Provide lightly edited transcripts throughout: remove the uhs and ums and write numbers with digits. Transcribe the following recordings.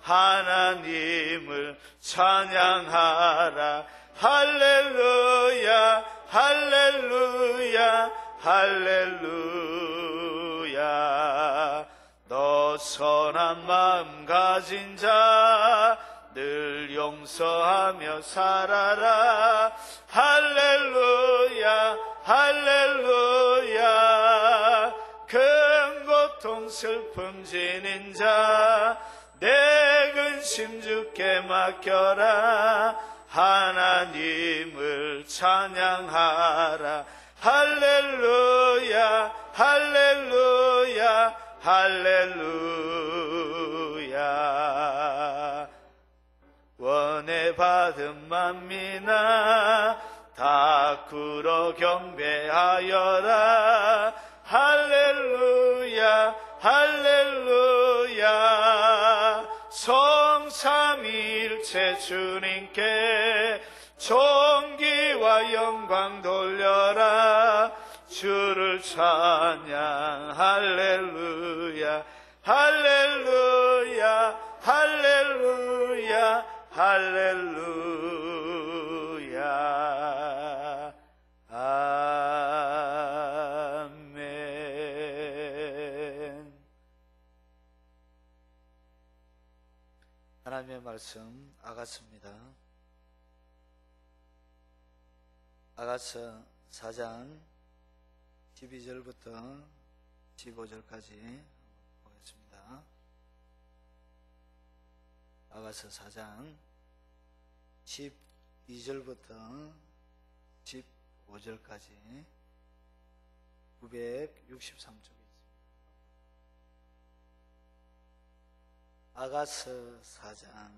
하나님을 찬양하라. 할렐루야 할렐루야 할렐루야. 너 선한 마음 가진 자 늘 용서하며 살아라. 할렐루야 할렐루야. 큰 고통 슬픔 지닌 자 내 근심 주께 맡겨라. 하나님을 찬양하라. 할렐루야 할렐루야 할렐루야. 원해 받은 만민아 다 굴어 경배하여라. 할렐루야 할렐루야. 성삼위일체 주님께 존귀와 영광 돌려라. 주를 찬양. 할렐루야 할렐루야 할렐루야 할렐루야. 아멘. 하나님의 말씀 아가서입니다. 아가서 4장 12절부터 15절까지 보겠습니다. 아가서 4장 12절부터 15절까지 963쪽에 있습니다. 아가서 4장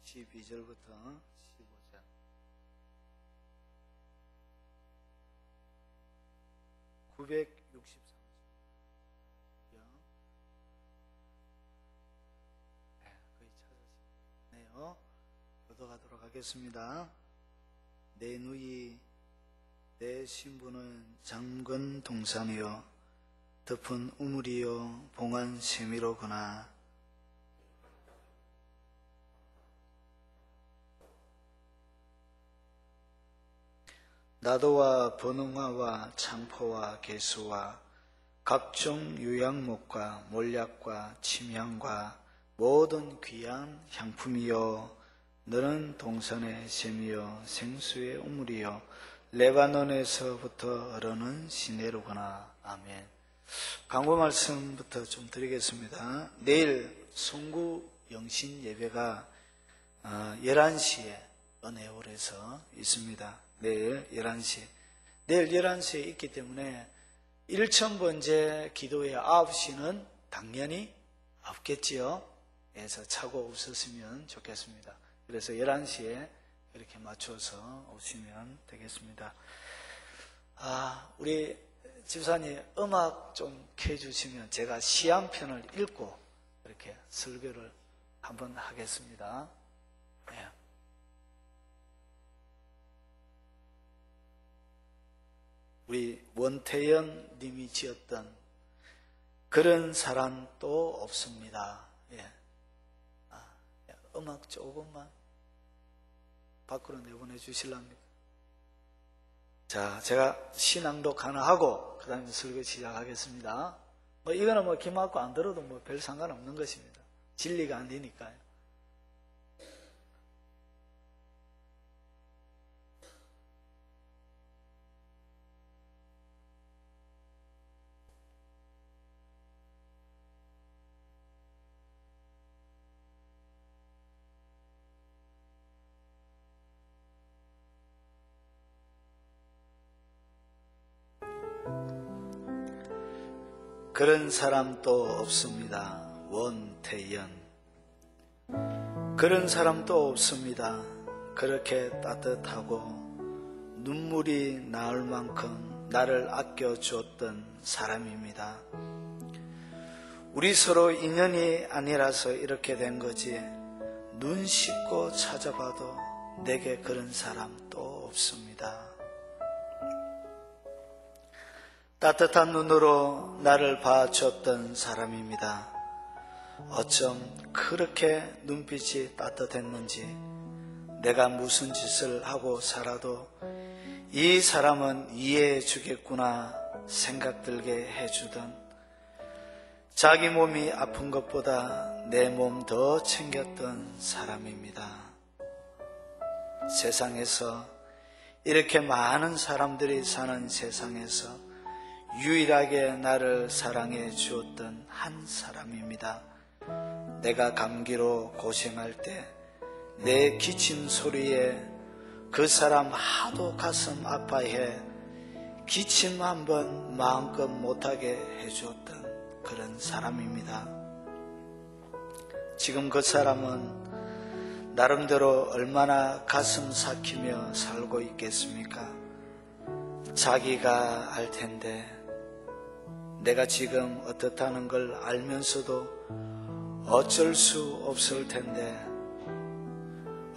12절부터 15절. (963쪽) 거의 찾으시네요. 교독하도록 하겠습니다. 내 누이 내 신부는 장건 동산이요 덮은 우물이요 봉한 세미로구나. 나도와 번흥화와 창포와 개수와 각종 유향목과 몰약과 침향과 모든 귀한 향품이요 너는 동산의 샘이요 생수의 우물이요 레바논에서부터 흐르는 시내로구나. 아멘. 광고 말씀부터 좀 드리겠습니다. 내일 송구 영신 예배가 11시에 은혜홀에서 있습니다. 내일 11시. 내일 11시에 있기 때문에 1000번째 기도회 9시는 당연히 없겠지요. 그래서 차고 없었으면 좋겠습니다. 그래서 11시에 이렇게 맞춰서 오시면 되겠습니다. 우리 집사님 음악 좀 켜주시면 제가 시 한 편을 읽고 이렇게 설교를 한번 하겠습니다. 네. 우리 원태연 님이 지었던 그런 사람 또 없습니다. 예. 음악 조금만 밖으로 내보내 주실랍니까? 자, 제가 시낭독 하나 하고 그 다음에 설교 시작하겠습니다. 이거는 귀 막고 안 들어도 별 상관없는 것입니다. 진리가 아니니까요. 그런 사람 또 없습니다. 원태연. 그런 사람 또 없습니다. 그렇게 따뜻하고 눈물이 나올 만큼 나를 아껴주었던 사람입니다. 우리 서로 인연이 아니라서 이렇게 된 거지 눈 씻고 찾아봐도 내게 그런 사람 또 없습니다. 따뜻한 눈으로 나를 봐줬던 사람입니다. 어쩜 그렇게 눈빛이 따뜻했는지 내가 무슨 짓을 하고 살아도 이 사람은 이해해 주겠구나 생각 들게 해주던, 자기 몸이 아픈 것보다 내 몸 더 챙겼던 사람입니다. 세상에서 이렇게 많은 사람들이 사는 세상에서 유일하게 나를 사랑해 주었던 한 사람입니다. 내가 감기로 고생할 때 내 기침 소리에 그 사람 하도 가슴 아파해 기침 한번 마음껏 못하게 해주었던 그런 사람입니다. 지금 그 사람은 나름대로 얼마나 가슴 삭히며 살고 있겠습니까? 자기가 알 텐데 내가 지금 어떻다는 걸 알면서도 어쩔 수 없을 텐데,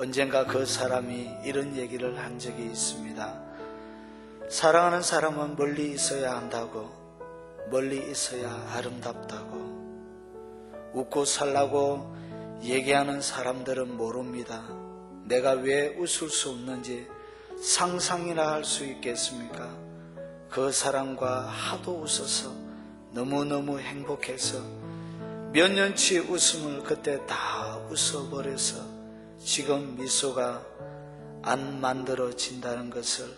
언젠가 그 사람이 이런 얘기를 한 적이 있습니다. 사랑하는 사람은 멀리 있어야 한다고, 멀리 있어야 아름답다고. 웃고 살라고 얘기하는 사람들은 모릅니다. 내가 왜 웃을 수 없는지 상상이나 할 수 있겠습니까? 그 사람과 하도 웃어서 너무너무 행복해서 몇 년치 웃음을 그때 다 웃어버려서 지금 미소가 안 만들어진다는 것을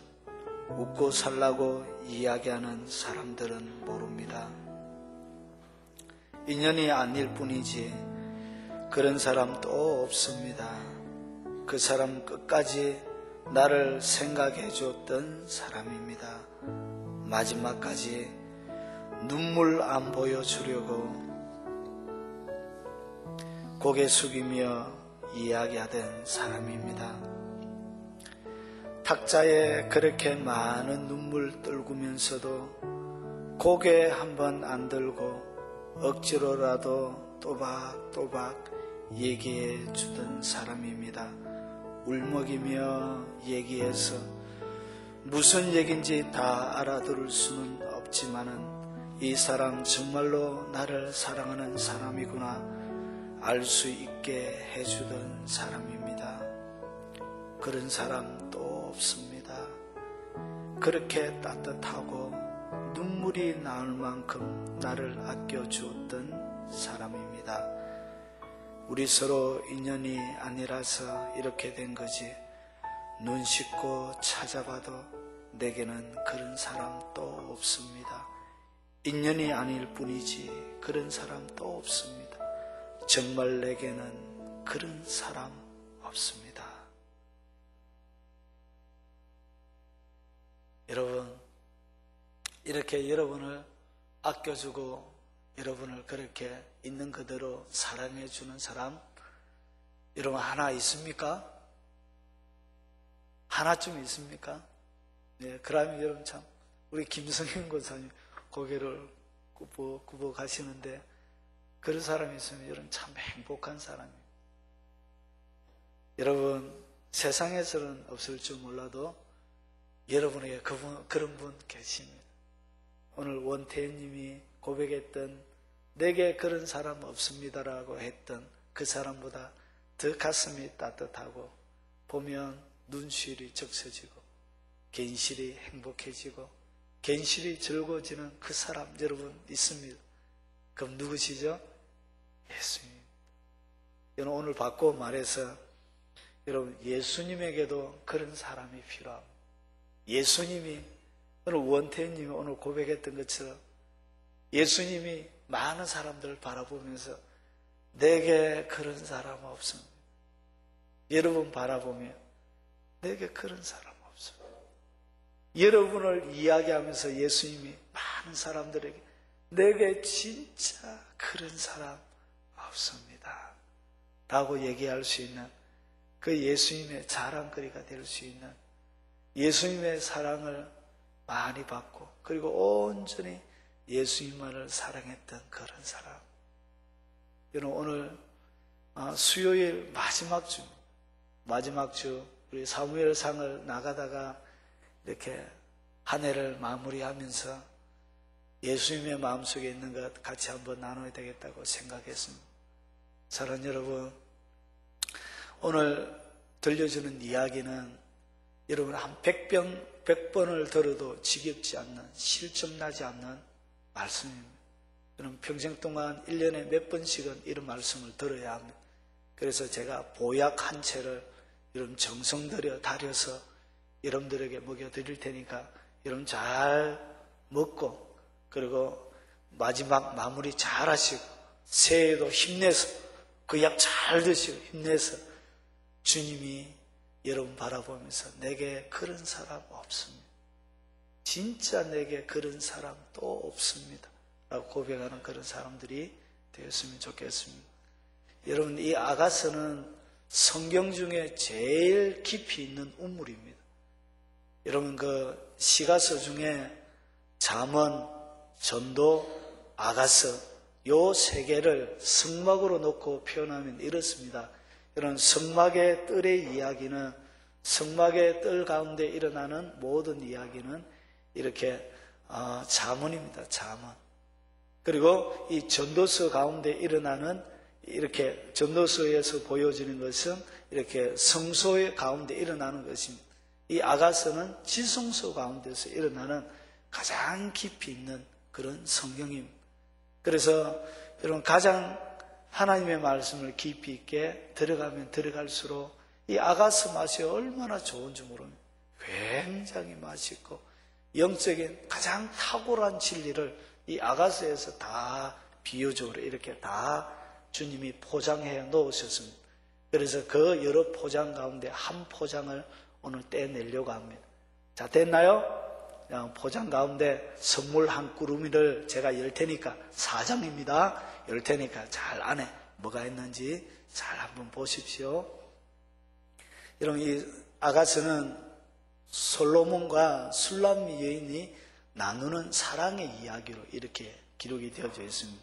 웃고 살라고 이야기하는 사람들은 모릅니다. 인연이 아닐 뿐이지 그런 사람 또 없습니다. 그 사람 끝까지 나를 생각해 줬던 사람입니다. 마지막까지 눈물 안 보여주려고 고개 숙이며 이야기하던 사람입니다. 탁자에 그렇게 많은 눈물 떨구면서도 고개 한번 안 들고 억지로라도 또박또박 얘기해 주던 사람입니다. 울먹이며 얘기해서 무슨 얘기인지 다 알아들을 수는 없지만은 이 사람 정말로 나를 사랑하는 사람이구나 알 수 있게 해주던 사람입니다. 그런 사람 또 없습니다. 그렇게 따뜻하고 눈물이 나올 만큼 나를 아껴주었던 사람입니다. 우리 서로 인연이 아니라서 이렇게 된 거지 눈 씻고 찾아봐도 내게는 그런 사람 또 없습니다. 인연이 아닐 뿐이지 그런 사람 또 없습니다. 정말 내게는 그런 사람 없습니다. 여러분, 이렇게 여러분을 아껴주고 여러분을 그렇게 있는 그대로 사랑해주는 사람 여러분 하나 있습니까? 하나쯤 있습니까? 네, 그러면 여러분 참 우리 김성현 권사님 고개를 굽어 가시는데 그런 사람이 있으면 여러분 참 행복한 사람이에요. 여러분 세상에서는 없을 줄 몰라도 여러분에게 그런 분 계십니다. 오늘 원태인님이 고백했던 내게 그런 사람 없습니다라고 했던 그 사람보다 더 가슴이 따뜻하고 보면 눈시울이 적셔지고 괜시리 행복해지고 괜시리 즐거워지는 그 사람 여러분 있습니다. 그럼 누구시죠? 예수님. 여러분 오늘 바꿔 말해서 여러분 예수님에게도 그런 사람이 필요합니다. 예수님이 오늘 원태인님이 오늘 고백했던 것처럼 예수님이 많은 사람들을 바라보면서 내게 그런 사람 없습니다. 여러분 바라보며 내게 그런 사람 없습니다. 여러분을 이야기하면서 예수님이 많은 사람들에게 내게 진짜 그런 사람 없습니다 라고 얘기할 수 있는 그 예수님의 자랑거리가 될 수 있는 예수님의 사랑을 많이 받고 그리고 온전히 예수님만을 사랑했던 그런 사람. 여러분 오늘 수요일 마지막 주 우리 사무엘상을 나가다가 이렇게 한 해를 마무리하면서 예수님의 마음속에 있는 것 같이 한번 나눠야 되겠다고 생각했습니다. 사랑하는 여러분, 오늘 들려주는 이야기는 여러분 한 100번을 들어도 지겹지 않는, 실점나지 않는 말씀입니다. 저는 평생 동안 1년에 몇 번씩은 이런 말씀을 들어야 합니다. 그래서 제가 보약 한 채를 여러분 정성 들여 다려서 여러분들에게 먹여드릴 테니까 여러분 잘 먹고, 그리고 마지막 마무리 잘 하시고, 새해에도 힘내서 그 약 잘 드시고 힘내서 주님이 여러분 바라보면서 내게 그런 사람 없습니다. 진짜 내게 그런 사람 또 없습니다. 라고 고백하는 그런 사람들이 되었으면 좋겠습니다. 여러분, 이 아가서는 성경 중에 제일 깊이 있는 운물입니다. 여러분, 그 시가서 중에 잠언, 전도, 아가서 요 세 개를 성막으로 놓고 표현하면 이렇습니다. 이런 성막의 뜰의 이야기는, 성막의 뜰 가운데 일어나는 모든 이야기는 이렇게 잠언입니다. 잠언. 그리고 이 전도서 가운데 일어나는, 이렇게 전도서에서 보여지는 것은 이렇게 성소의 가운데 일어나는 것입니다. 이 아가서는 지성소 가운데서 일어나는 가장 깊이 있는 그런 성경입니다. 그래서 여러분 가장 하나님의 말씀을 깊이 있게 들어가면 들어갈수록 이 아가서 맛이 얼마나 좋은지 모릅니다. 굉장히 맛있고 영적인 가장 탁월한 진리를 이 아가서에서 다 비유적으로 이렇게 다 주님이 포장해 놓으셨습니다. 그래서 그 여러 포장 가운데 한 포장을 오늘 떼내려고 합니다. 자, 됐나요? 포장 가운데 선물 한 꾸러미를 제가 열 테니까, 4장입니다. 열 테니까 잘 안에 뭐가 있는지 잘 한번 보십시오. 여러분, 이 아가서는 솔로몬과 술람미 여인이 나누는 사랑의 이야기로 이렇게 기록이 되어져 있습니다.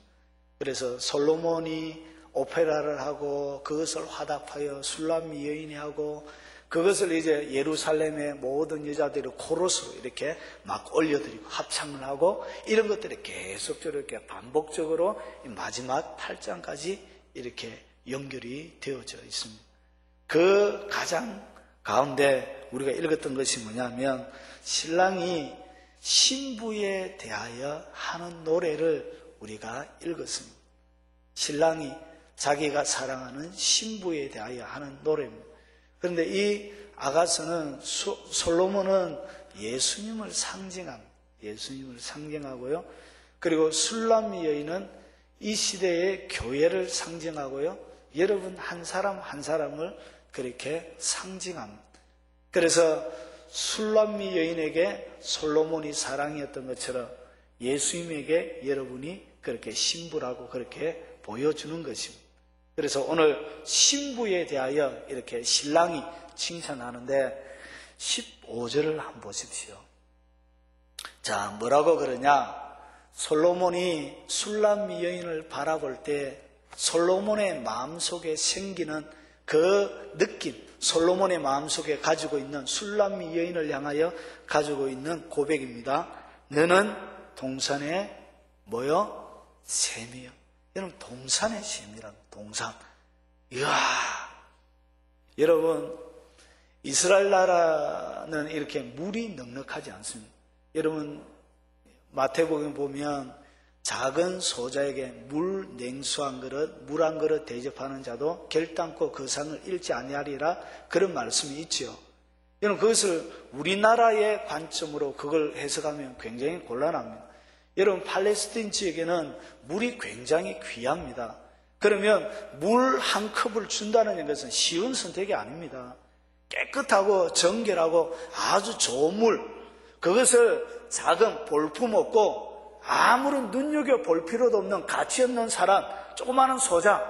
그래서 솔로몬이 오페라를 하고 그것을 화답하여 술람미 여인이 하고 그것을 이제 예루살렘의 모든 여자들이 코러스로 이렇게 막 올려드리고 합창을 하고 이런 것들이 계속적으로 이렇게 반복적으로 마지막 8장까지 이렇게 연결이 되어져 있습니다. 그 가장 가운데 우리가 읽었던 것이 뭐냐면 신랑이 신부에 대하여 하는 노래를 우리가 읽었습니다. 신랑이 자기가 사랑하는 신부에 대하여 하는 노래입니다. 그런데 이 아가서는 솔로몬은 예수님을 상징합니다. 예수님을 상징하고요. 그리고 술람미 여인은 이 시대의 교회를 상징하고요. 여러분 한 사람 한 사람을 그렇게 상징합니다. 그래서 술람미 여인에게 솔로몬이 사랑이었던 것처럼 예수님에게 여러분이 그렇게 신부라고 그렇게 보여주는 것입니다. 그래서 오늘 신부에 대하여 이렇게 신랑이 칭찬하는데 15절을 한번 보십시오. 자, 뭐라고 그러냐? 솔로몬이 술람미 여인을 바라볼 때 솔로몬의 마음속에 생기는 그 느낌, 솔로몬의 마음속에 가지고 있는 술람미 여인을 향하여 가지고 있는 고백입니다. 너는 동산의 뭐요? 샘이요. 여러분, 동산의 샘이란 동산. 이야, 여러분, 이스라엘 나라는 이렇게 물이 넉넉하지 않습니다. 여러분, 마태복음 보면 작은 소자에게 물 냉수 한 그릇, 물 한 그릇 대접하는 자도 결단코 그 상을 잃지 아니하리라, 그런 말씀이 있죠. 여러분, 그것을 우리나라의 관점으로 그걸 해석하면 굉장히 곤란합니다. 여러분, 팔레스타인 지역에는 물이 굉장히 귀합니다. 그러면 물 한 컵을 준다는 것은 쉬운 선택이 아닙니다. 깨끗하고 정결하고 아주 좋은 물, 그것을 작은 볼품 없고 아무런 눈여겨볼 필요도 없는 가치 없는 사람, 조그마한 소자,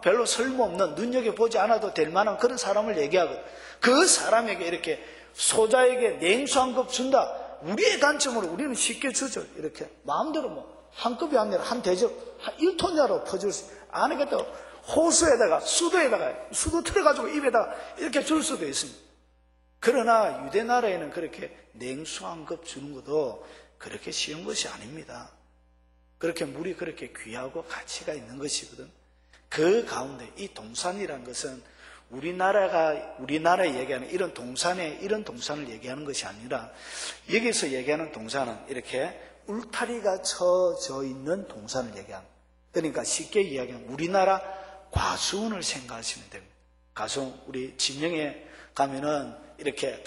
별로 쓸모없는, 눈여겨보지 않아도 될 만한 그런 사람을 얘기하거든. 그 사람에게 이렇게 소자에게 냉수 한 컵 준다. 우리의 관점으로 우리는 쉽게 주죠. 이렇게 마음대로 뭐 한 컵이 아니라 한 대접 한 1톤야로 퍼줄 수, 안 하겠다. 호수에다가 수도 틀어가지고 입에다가 이렇게 줄 수도 있습니다. 그러나 유대 나라에는 그렇게 냉수 한 컵 주는 것도 그렇게 쉬운 것이 아닙니다. 그렇게 물이 그렇게 귀하고 가치가 있는 것이거든. 그 가운데 이 동산이란 것은 우리나라에 얘기하는 이런 동산을 얘기하는 것이 아니라 여기서 얘기하는 동산은 이렇게 울타리가 쳐져 있는 동산을 얘기합니다. 그러니까 쉽게 이야기하면 우리나라 과수원을 생각하시면 됩니다. 과수원, 우리 진영에 가면은 이렇게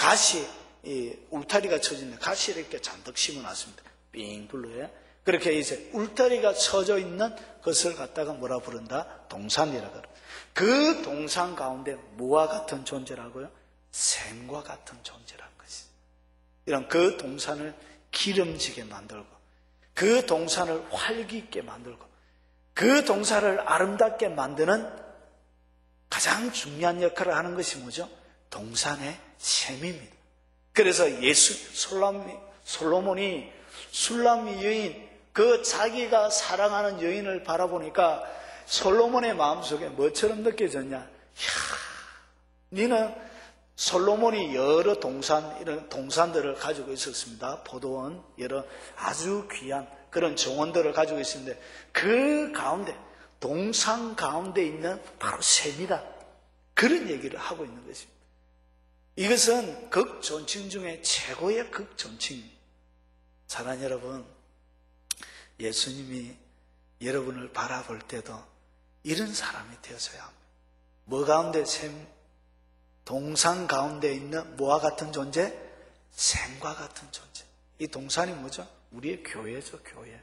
울타리가 쳐져 있는 가시 이렇게 잔뜩 심어놨습니다. 삥 둘러에. 그렇게 이제 울타리가 쳐져 있는 것을 갖다가 뭐라 부른다? 동산이라고 그래요. 그 동산 가운데 뭐와 같은 존재라고요? 샘과 같은 존재라는 것이. 이런 그 동산을 기름지게 만들고, 그 동산을 활기있게 만들고, 그 동산을 아름답게 만드는 가장 중요한 역할을 하는 것이 뭐죠? 동산의 샘입니다. 그래서 솔로몬이 술람미 여인, 그 자기가 사랑하는 여인을 바라보니까 솔로몬의 마음속에 뭐처럼 느껴졌냐? 니는 솔로몬이 여러 이런 동산들을 가지고 있었습니다. 포도원, 여러 아주 귀한 그런 정원들을 가지고 있었는데 그 가운데, 동산 가운데 있는 바로 샘이다. 그런 얘기를 하고 있는 것입니다. 이것은 극존칭 중에 최고의 극존칭입니다. 사랑하는 여러분, 예수님이 여러분을 바라볼 때도 이런 사람이 되어서야 합니다. 뭐 가운데 샘? 동산 가운데 있는 뭐와 같은 존재? 샘과 같은 존재. 이 동산이 뭐죠? 우리의 교회죠, 교회.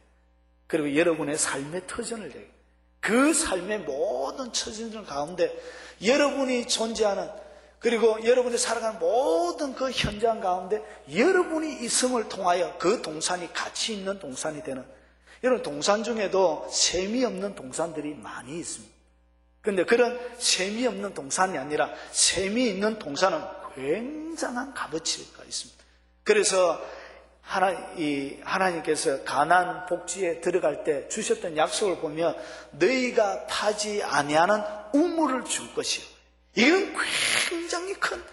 그리고 여러분의 삶의 터전을 얘기해요. 그 삶의 모든 터전 가운데 여러분이 존재하는, 그리고 여러분이 살아가는 모든 그 현장 가운데 여러분이 있음을 통하여 그 동산이 가치 있는 동산이 되는, 여러분 동산 중에도 샘이 없는 동산들이 많이 있습니다. 그런데 그런 샘이 없는 동산이 아니라 샘이 있는 동산은 굉장한 값어치가 있습니다. 그래서 하나님께서 가나안 복지에 들어갈 때 주셨던 약속을 보면 너희가 파지 아니하는 우물을 줄 것이요. 이건 굉장히 큰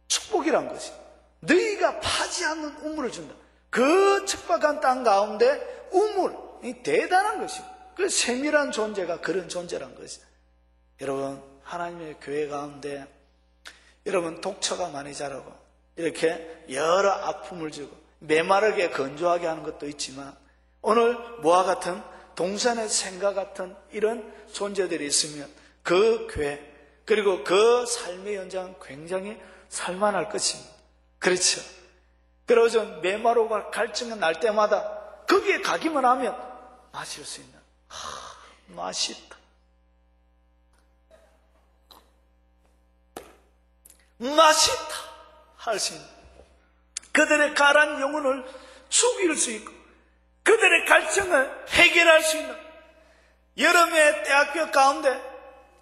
축복이란 것이. 너희가 파지 않는 우물을 준다. 그 척박한 땅 가운데 우물이 대단한 것이. 그 샘이란 존재가 그런 존재란 것이. 여러분, 하나님의 교회 가운데 여러분 독처가 많이 자라고 이렇게 여러 아픔을 주고 메마르게 건조하게 하는 것도 있지만 오늘 뭐와 같은 동산의 샘과 같은 이런 존재들이 있으면 그 교회 그리고 그 삶의 현장은 굉장히 살만할 것입니다. 그렇죠? 그러죠. 메마르고 갈증이 날 때마다 거기에 가기만 하면 마실 수 있는 맛있다. 맛있다 할 수 있는, 그들의 가란 영혼을 죽일 수 있고 그들의 갈증을 해결할 수 있는, 여름의 대학교 가운데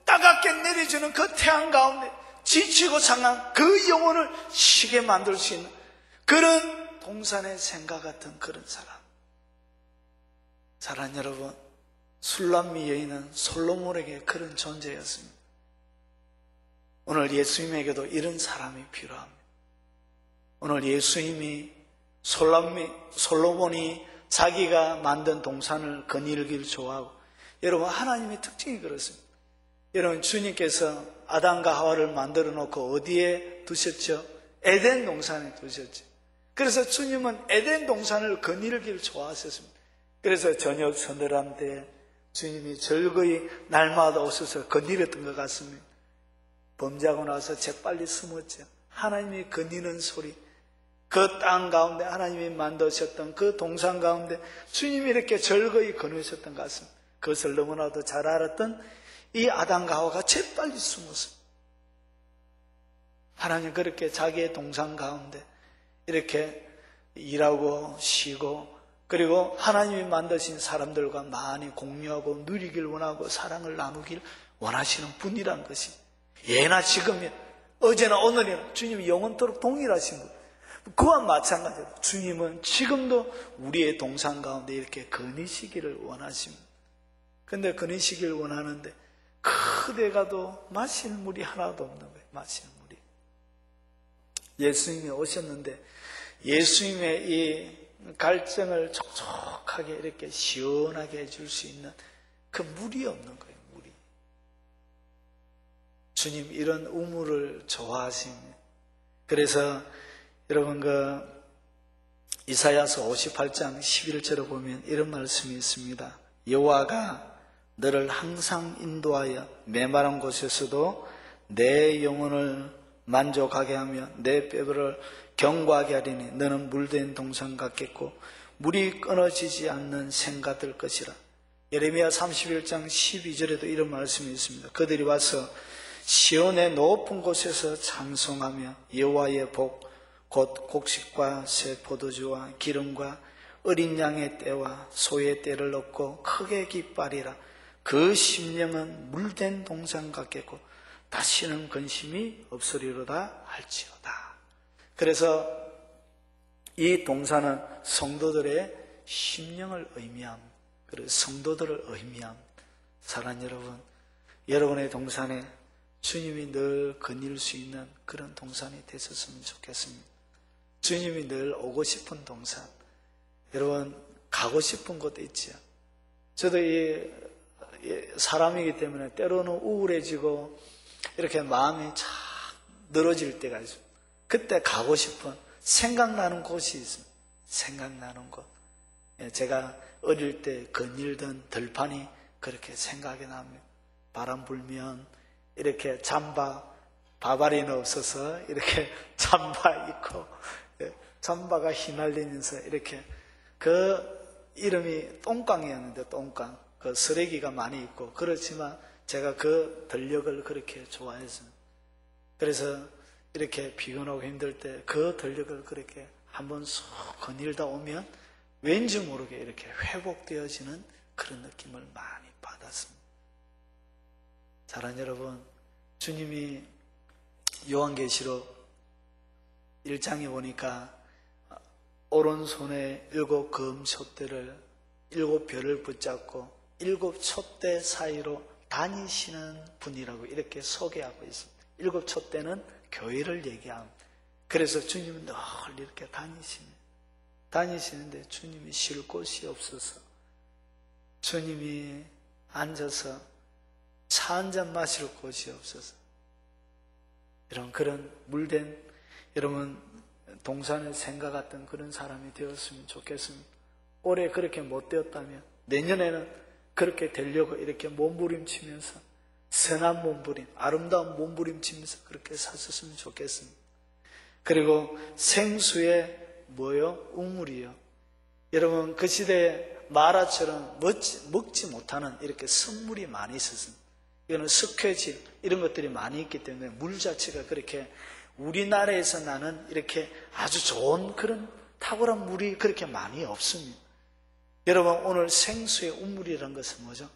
따갑게 내려주는 그 태양 가운데 지치고 상한 그 영혼을 쉬게 만들 수 있는 그런 동산의 샘과 같은 그런 사람. 사랑하는 여러분, 술람미 여인은 솔로몬에게 그런 존재였습니다. 오늘 예수님에게도 이런 사람이 필요합니다. 오늘 예수님이 솔로몬이 자기가 만든 동산을 거닐기를 좋아하고, 여러분 하나님의 특징이 그렇습니다. 여러분 주님께서 아담과 하와를 만들어 놓고 어디에 두셨죠? 에덴 동산에 두셨죠. 그래서 주님은 에덴 동산을 거닐기를 좋아하셨습니다. 그래서 저녁 서늘함 때 주님이 즐거이 날마다 오셔서 거닐었던 것 같습니다. 범죄하고 나서 재빨리 숨었죠. 하나님이 거니는 소리, 그 땅 가운데 하나님이 만드셨던 그 동산 가운데 주님이 이렇게 즐거이 거니셨던 것 같습니다. 그것을 너무나도 잘 알았던 이 아담과 하와가 재빨리 숨었습니다. 하나님 그렇게 자기의 동산 가운데 이렇게 일하고 쉬고, 그리고 하나님이 만드신 사람들과 많이 공유하고 누리길 원하고 사랑을 나누길 원하시는 분이란 것이, 예나 지금이나 어제나 오늘이나 주님이 영원토록 동일하신 분, 그와 마찬가지로 주님은 지금도 우리의 동산 가운데 이렇게 거니시기를 원하십니다. 그런데 거니시기를 원하는데 그대 가도 마실 물이 하나도 없는 거예요. 마실 물이. 예수님이 오셨는데 예수님의 이 갈증을 촉촉하게 이렇게 시원하게 해줄 수 있는 그 물이 없는 거예요. 물이. 주님 이런 우물을 좋아하십니다. 그래서 여러분 이사야서 58장 11절에 보면 이런 말씀이 있습니다. 여호와가 너를 항상 인도하여 메마른 곳에서도 내 영혼을 만족하게 하며 내 뼈를 견고하게 하리니 너는 물된 동산 같겠고 물이 끊어지지 않는 샘 같을 것이라. 예레미야 31장 12절에도 이런 말씀이 있습니다. 그들이 와서 시온의 높은 곳에서 찬송하며 여호와의 복 곧 곡식과 새 포도주와 기름과 어린 양의 떼와 소의 떼를 얻고 크게 기뻐하리라. 그 심령은 물된 동산 같겠고 다시는 근심이 없으리로다 할지어다. 그래서 이 동산은 성도들의 심령을 의미합니다. 그리고 성도들을 의미합니다. 사랑하는 여러분, 여러분의 동산에 주님이 늘 거닐 수 있는 그런 동산이 되셨으면 좋겠습니다. 주님이 늘 오고 싶은 동산, 여러분 가고 싶은 곳도 있죠. 저도 이 사람이기 때문에 때로는 우울해지고 이렇게 마음이 착 늘어질 때가 있어요. 그때 가고 싶은 생각나는 곳이 있습니다. 생각나는 곳. 제가 어릴 때 거닐던 들판이 그렇게 생각이 납니다. 바람 불면 이렇게 잠바, 바바리는 없어서 이렇게 잠바 입고 잠바가 휘날리면서 이렇게 그 이름이 똥강이었는데 똥강. 그 쓰레기가 많이 있고 그렇지만 제가 그 들녘을 그렇게 좋아했어요. 그래서 이렇게 피곤하고 힘들 때 그 들녘을 그렇게 한번 쏙 거닐다 오면 왠지 모르게 이렇게 회복되어지는 그런 느낌을 많이 받았습니다. 사랑하는 여러분, 주님이 요한계시록 1장에 보니까 오른손에 7 금촛대를 7 별을 붙잡고 7 촛대 사이로 다니시는 분이라고 이렇게 소개하고 있습니다. 7 촛대는 교회를 얘기합니다. 그래서 주님은 늘 이렇게 다니시는데 주님이 쉴 곳이 없어서 주님이 앉아서 차 한 잔 마실 곳이 없어서 이런 그런 물된 여러분 동산의 생각 같은 그런 사람이 되었으면 좋겠습니다. 올해 그렇게 못 되었다면 내년에는 그렇게 되려고 이렇게 몸부림치면서 선한 몸부림, 아름다운 몸부림치면서 그렇게 샀었으면 좋겠습니다. 그리고 생수의 우물이요. 여러분 그 시대에 마라처럼 먹지 못하는 이렇게 선물이 많이 있었습니다. 이거는 석회질 이런 것들이 많이 있기 때문에 물 자체가 그렇게 우리나라에서 나는 이렇게 아주 좋은 그런 탁월한 물이 그렇게 많이 없습니다. 여러분 오늘 생수의 우물이라는 것은 뭐죠?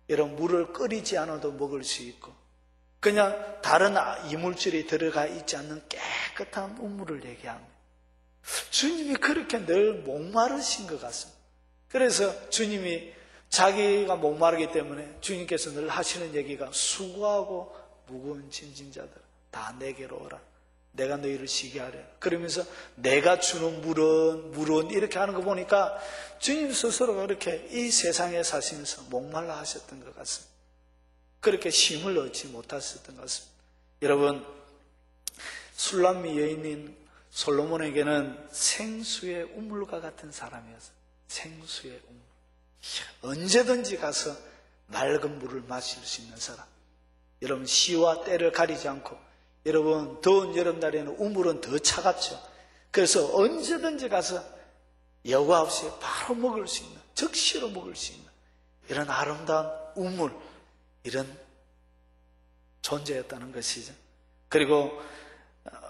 여러분 물을 끓이지 않아도 먹을 수 있고 그냥 다른 이물질이 들어가 있지 않는 깨끗한 우물을 얘기합니다. 주님이 그렇게 늘 목마르신 것 같습니다. 그래서 주님이 자기가 목마르기 때문에 주님께서 늘 하시는 얘기가 수고하고 무거운 짐진 자들 다 내게로 오라. 내가 너희를 쉬게 하려. 그러면서 내가 주는 물은 이렇게 하는 거 보니까 주님 스스로가 그렇게 이 세상에 사시면서 목말라 하셨던 것 같습니다. 그렇게 쉼을 얻지 못하셨던 것 같습니다. 여러분 술람미 여인인 솔로몬에게는 생수의 우물과 같은 사람이었어요. 생수의 우물. 언제든지 가서 맑은 물을 마실 수 있는 사람. 여러분 시와 때를 가리지 않고 여러분 더운 여름날에는 우물은 더 차갑죠. 그래서 언제든지 가서 여과 없이 바로 먹을 수 있는, 즉시로 먹을 수 있는 이런 아름다운 우물, 이런 존재였다는 것이죠. 그리고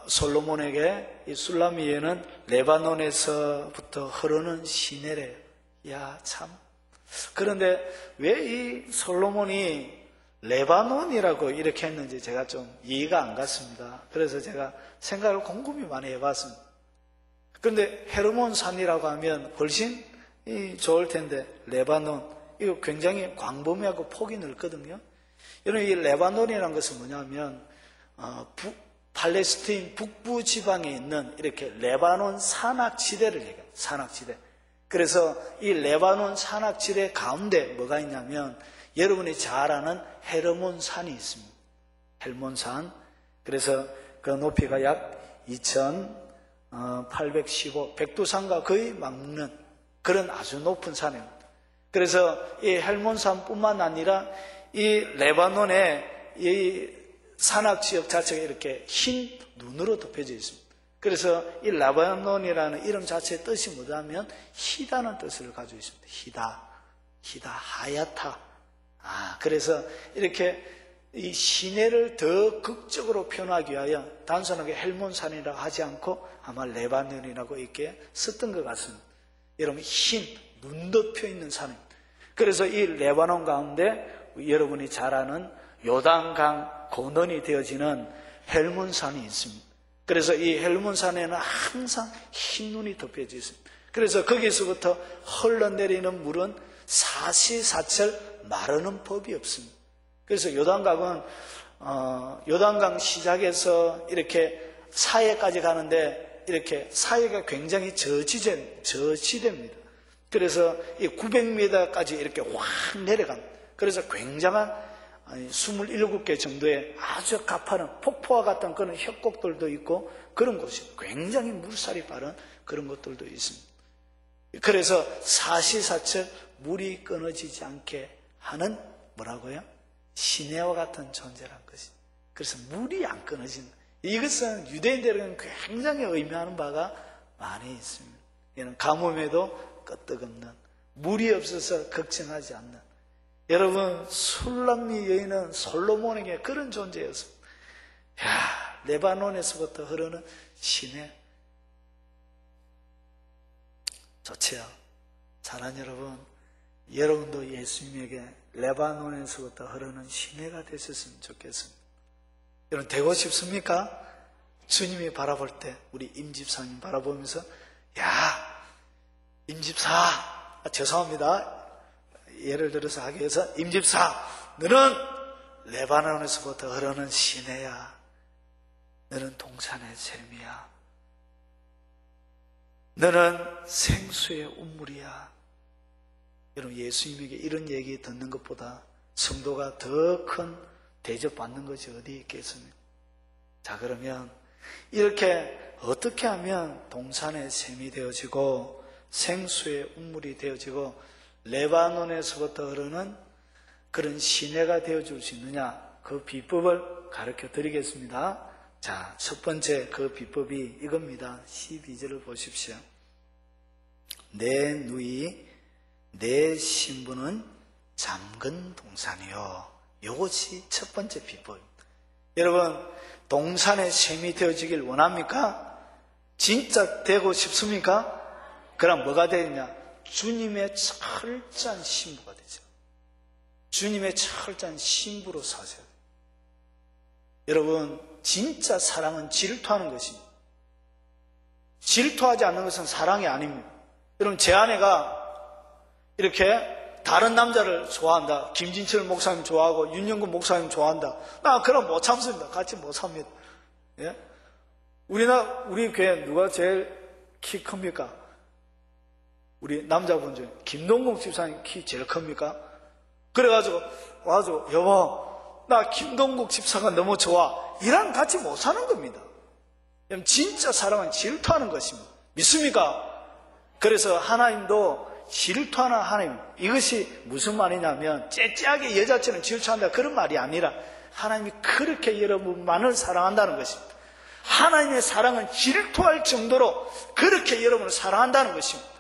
솔로몬에게 이 술라미에는 레바논에서부터 흐르는 시내래요. 야, 참. 그런데 왜 이 솔로몬이 레바논이라고 이렇게 했는지 제가 좀 이해가 안 갔습니다. 그래서 제가 생각을 곰곰이 많이 해봤습니다. 그런데 헤르몬 산이라고 하면 훨씬 좋을 텐데 레바논, 이거 굉장히 광범위하고 폭이 넓거든요. 여러분 이 레바논이라는 것은 뭐냐면 팔레스타인 북부 지방에 있는 이렇게 레바논 산악지대를 얘기해요. 산악지대. 그래서 이 레바논 산악지대 가운데 뭐가 있냐면 여러분이 잘 아는 헤르몬 산이 있습니다. 헬몬산. 그래서 그 높이가 약 2,815, 백두산과 거의 맞먹는 그런 아주 높은 산입니다. 그래서 이 헬몬산뿐만 아니라 이 레바논의 이 산악지역 자체가 이렇게 흰 눈으로 덮여져 있습니다. 그래서 이 레바논이라는 이름 자체의 뜻이 뭐냐면 희다는 뜻을 가지고 있습니다. 희다, 하얗다. 그래서 이렇게 이 시내를 더 극적으로 표현하기 위하여 단순하게 헬몬산이라고 하지 않고 아마 레바논이라고 이렇게 썼던 것 같습니다. 여러분, 흰 눈 덮여 있는 산입니다. 그래서 이 레바논 가운데 여러분이 잘 아는 요단강 건원이 되어지는 헬몬산이 있습니다. 그래서 이 헬몬산에는 항상 흰 눈이 덮여져 있습니다. 그래서 거기서부터 흘러내리는 물은 사시사철 마르는 법이 없습니다. 그래서 요단강은 요단강 시작에서 이렇게 사해까지 가는데 이렇게 사해가 굉장히 저지대입니다. 그래서 이 900m까지 이렇게 확 내려갑니다. 그래서 굉장한 27개 정도의 아주 가파른 폭포와 같은 그런 협곡들도 있고 그런 곳이 굉장히 물살이 빠른 그런 것들도 있습니다. 그래서 사시사철 물이 끊어지지 않게 하는 뭐라고요? 시내와 같은 존재란 것이. 그래서 물이 안 끊어진다. 이것은 유대인들은 굉장히 의미하는 바가 많이 있습니다. 이는 가뭄에도 끄떡없는, 물이 없어서 걱정하지 않는. 여러분, 술람미 여인은 솔로몬에게 그런 존재였습니다. 레바논에서부터 흐르는 시내. 좋지요. 사랑하는 여러분, 여러분도 예수님에게 레바논에서부터 흐르는 시내가 되셨으면 좋겠습니다. 여러분, 되고 싶습니까? 주님이 바라볼 때 우리 임집사님 바라보면서 임집사, 죄송합니다. 예를 들어서 하기 위해서 임집사, 너는 레바논에서부터 흐르는 시내야. 너는 동산의 샘이야. 너는 생수의 운물이야. 여러분, 예수님에게 이런 얘기 듣는 것보다 성도가 더 큰 대접받는 것이 어디 있겠습니까? 자, 그러면 이렇게 어떻게 하면 동산의 샘이 되어지고 생수의 운물이 되어지고 레바논에서부터 흐르는 그런 시내가 되어줄 수 있느냐, 그 비법을 가르쳐 드리겠습니다. 자, 첫 번째 그 비법이 이겁니다. 12절을 보십시오. 내 누이 내 신부는 잠근 동산이요. 이것이 첫 번째 비법입니다. 여러분, 동산의 샘이 되어지길 원합니까? 진짜 되고 싶습니까? 그럼 뭐가 되느냐? 주님의 철저한 신부가 되죠. 주님의 철저한 신부로 사셔야 돼요. 여러분, 진짜 사랑은 질투하는 것입니다. 질투하지 않는 것은 사랑이 아닙니다. 여러분, 제 아내가 이렇게 다른 남자를 좋아한다. 김진철 목사님 좋아하고 윤영근 목사님 좋아한다. 나 그럼 못 참습니다. 같이 못 삽니다. 예? 우리 교회 누가 제일 키 큽니까? 우리 남자분 중에 김동국 집사님 키 제일 큽니까? 그래가지고 와가지고 여보, 나 김동국 집사가 너무 좋아. 이랑 같이 못 사는 겁니다. 진짜 사랑은 질투하는 것입니다. 믿습니까? 그래서 하나님도 질투하는 하나님, 이것이 무슨 말이냐면 째째하게 여자처럼 질투한다 그런 말이 아니라 하나님이 그렇게 여러분만을 사랑한다는 것입니다. 하나님의 사랑은 질투할 정도로 그렇게 여러분을 사랑한다는 것입니다.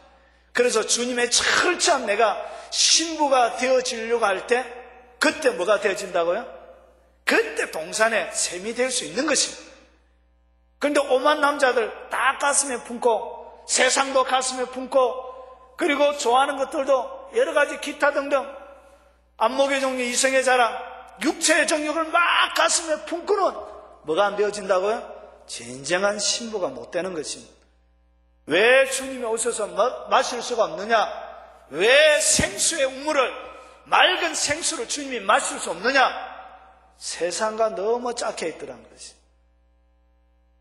그래서 주님의 철저한 내가 신부가 되어지려고 할 때 그때 뭐가 되어진다고요? 그때 동산의 샘이 될 수 있는 것입니다. 그런데 오만 남자들 다 가슴에 품고 세상도 가슴에 품고 그리고 좋아하는 것들도 여러 가지 기타 등등 안목의 정력, 이성의 자랑, 육체의 정력을 막 가슴에 품고는 뭐가 안 되어진다고요? 진정한 신부가 못 되는 것입니다. 왜 주님이 오셔서 마실 수가 없느냐? 왜 생수의 우물을, 맑은 생수를 주님이 마실 수 없느냐? 세상과 너무 짝해 있더란 것이.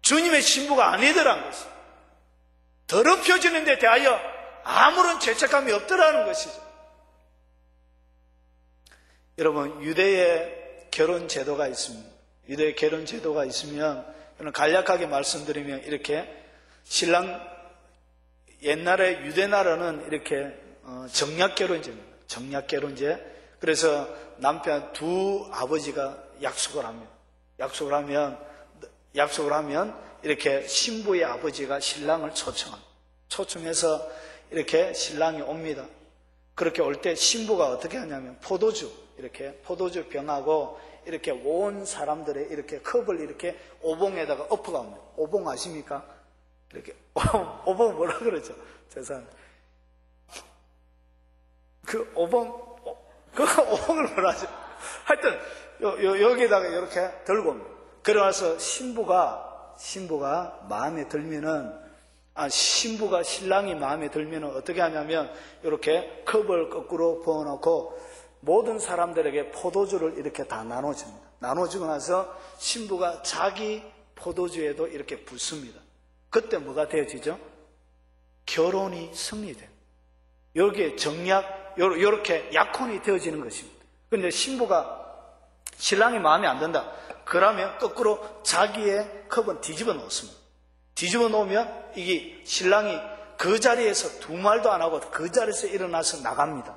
주님의 신부가 아니더란 것이. 더럽혀지는 데 대하여 아무런 죄책감이 없더라는 것이죠. 여러분, 유대의 결혼 제도가 있습니다. 유대 결혼 제도가 있으면, 간략하게 말씀드리면 이렇게 신랑, 옛날에 유대 나라는 이렇게 정략 결혼제입니다. 정략 결혼제. 그래서 남편 두 아버지가 약속을 하면 이렇게 신부의 아버지가 신랑을 초청해서 이렇게 신랑이 옵니다. 그렇게 올 때 신부가 어떻게 하냐면 포도주 병하고 이렇게 온 사람들의 이렇게 컵을 이렇게 오봉에다가 엎어갑니다. 오봉 아십니까? 이렇게 오봉 뭐라 그러죠? 죄송합니다. 그 오봉을 뭐라 하죠? 하여튼 여기다가 이렇게 들고 옵니다. 그러면서 신부가 마음에 들면은, 신부가 신랑이 마음에 들면은 어떻게 하냐면 이렇게 컵을 거꾸로 부어놓고 모든 사람들에게 포도주를 이렇게 다 나눠줍니다. 나눠주고 나서 신부가 자기 포도주에도 이렇게 붓습니다. 그때 뭐가 되어지죠? 결혼이 승리돼요. 여기에 정략, 이렇게 약혼이 되어지는 것입니다. 그런데 신랑이 마음에 안 든다. 그러면 거꾸로 자기의 컵은 뒤집어 놓습니다. 뒤집어 놓으면 이게 신랑이 그 자리에서 두 말도 안 하고 그 자리에서 일어나서 나갑니다.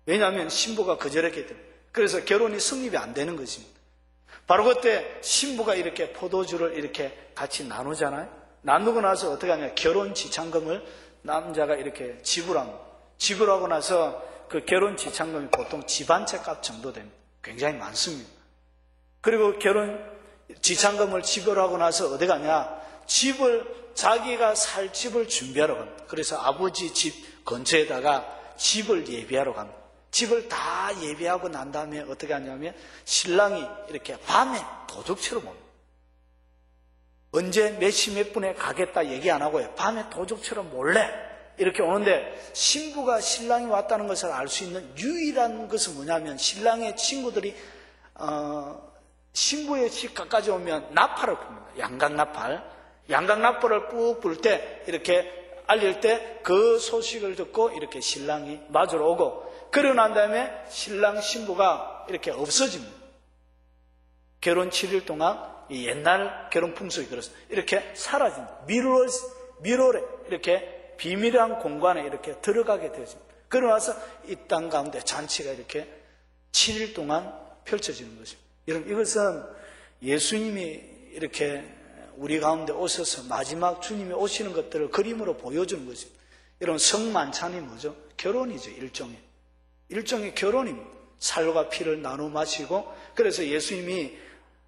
왜냐하면 신부가 거절했기 때문에. 그래서 결혼이 성립이 안 되는 것입니다. 바로 그때 신부가 이렇게 포도주를 이렇게 같이 나누잖아요. 나누고 나서 어떻게 하냐, 결혼 지참금을 남자가 이렇게 지불합니다. 지불하고 나서 그 결혼 지참금이 보통 집 한 채 값 정도 됩니다. 굉장히 많습니다. 그리고 결혼 지참금을 지불하고 나서 어디 가냐, 자기가 살 집을 준비하러 갑니다. 그래서 아버지 집 근처에다가 집을 예비하러 갑니다. 집을 다 예비하고 난 다음에 어떻게 하냐면 신랑이 이렇게 밤에 도둑처럼 옵니다. 언제 몇 시 몇 분에 가겠다 얘기 안 하고요. 밤에 도둑처럼 몰래 이렇게 오는데, 신부가 신랑이 왔다는 것을 알 수 있는 유일한 것은 뭐냐면, 신랑의 친구들이 신부의 집 가까이 오면 나팔을 붑니다. 양각나팔을 꾹 불 때, 이렇게 알릴 때 그 소식을 듣고 이렇게 신랑이 맞으러 오고, 그러고 난 다음에 신부가 이렇게 없어집니다. 결혼 7일 동안 이 옛날 결혼 풍속이 그렇습니다. 이렇게 사라집니다. 미로래 이렇게 비밀한 공간에 이렇게 들어가게 되어집니다. 그러고 나서 이 땅 가운데 잔치가 이렇게 7일 동안 펼쳐지는 것입니다. 여러분, 이것은 예수님이 이렇게 우리 가운데 오셔서 마지막 주님이 오시는 것들을 그림으로 보여주는 것입니다. 여러분, 성만찬이 뭐죠? 결혼이죠. 일종의 결혼입니다. 살과 피를 나눠 마시고, 그래서 예수님이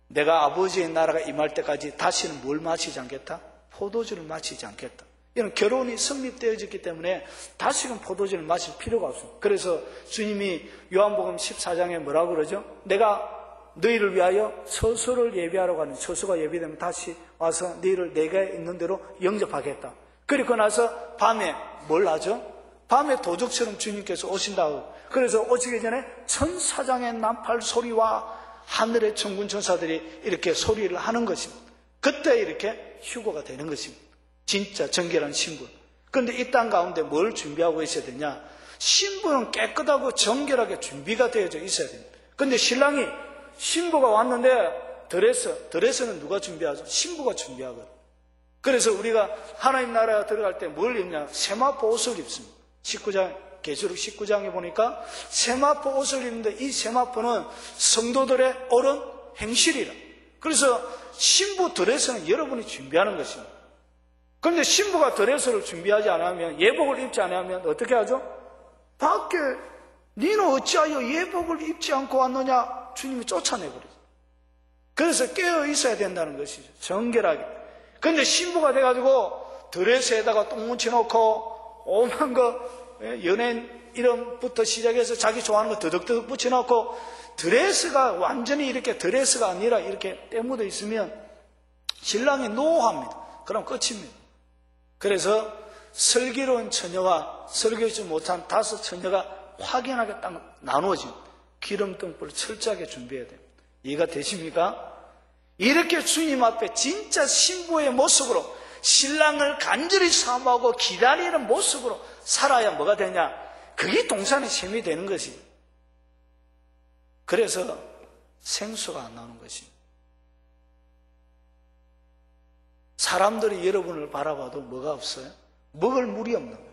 내가 아버지의 나라가 임할 때까지 다시는 뭘 마시지 않겠다? 포도주를 마시지 않겠다. 이런 결혼이 성립되어졌기 때문에 다시금 포도주를 마실 필요가 없습니다. 그래서 주님이 요한복음 14장에 뭐라고 그러죠? 내가 너희를 위하여 처소를 예비하러 가는, 처소가 예비되면 다시 와서 너희를 내가 있는 대로 영접하겠다. 그리고 나서 밤에 뭘 하죠? 밤에 도둑처럼 주님께서 오신다고. 그래서 오시기 전에 천사장의 나팔 소리와 하늘의 천군 천사들이 이렇게 소리를 하는 것입니다. 그때 이렇게 휴거가 되는 것입니다. 진짜 정결한 신부. 그런데 이 땅 가운데 뭘 준비하고 있어야 되냐? 신부는 깨끗하고 정결하게 준비가 되어져 있어야 됩니다. 그런데 신부가 왔는데 드레스는 누가 준비하죠? 신부가 준비하거든요. 그래서 우리가 하나님 나라에 들어갈 때 뭘 입냐? 세마포 옷을 입습니다. 계시록 19장에 보니까 세마포 옷을 입는데, 이 세마포는 성도들의 옳은 행실이라. 그래서 신부 드레스는 여러분이 준비하는 것입니다. 그런데 신부가 드레스를 준비하지 않으면, 예복을 입지 않으면 어떻게 하죠? 밖에 너는 어찌하여 예복을 입지 않고 왔느냐? 주님이 쫓아내버리죠. 그래서 깨어 있어야 된다는 것이죠. 정결하게. 그런데 신부가 돼가지고 드레스에다가 똥 묻혀놓고 오만 거, 연예인 이름부터 시작해서 자기 좋아하는 거 더덕더덕 붙여놓고, 드레스가 완전히 이렇게 드레스가 아니라 이렇게 때묻어 있으면 신랑이 노합니다. 그럼 끝입니다. 그래서 슬기로운 처녀와 슬기롭지 못한 5 처녀가 확연하게 딱 나누어진 기름등불을 철저하게 준비해야 됩니다. 이해가 되십니까? 이렇게 주님 앞에 진짜 신부의 모습으로 신랑을 간절히 사모하고 기다리는 모습으로 살아야 뭐가 되냐? 그게 동산의 셈이 되는 것이. 그래서 생수가 안 나오는 것입니다. 사람들이 여러분을 바라봐도 뭐가 없어요? 먹을 물이 없는 거예요.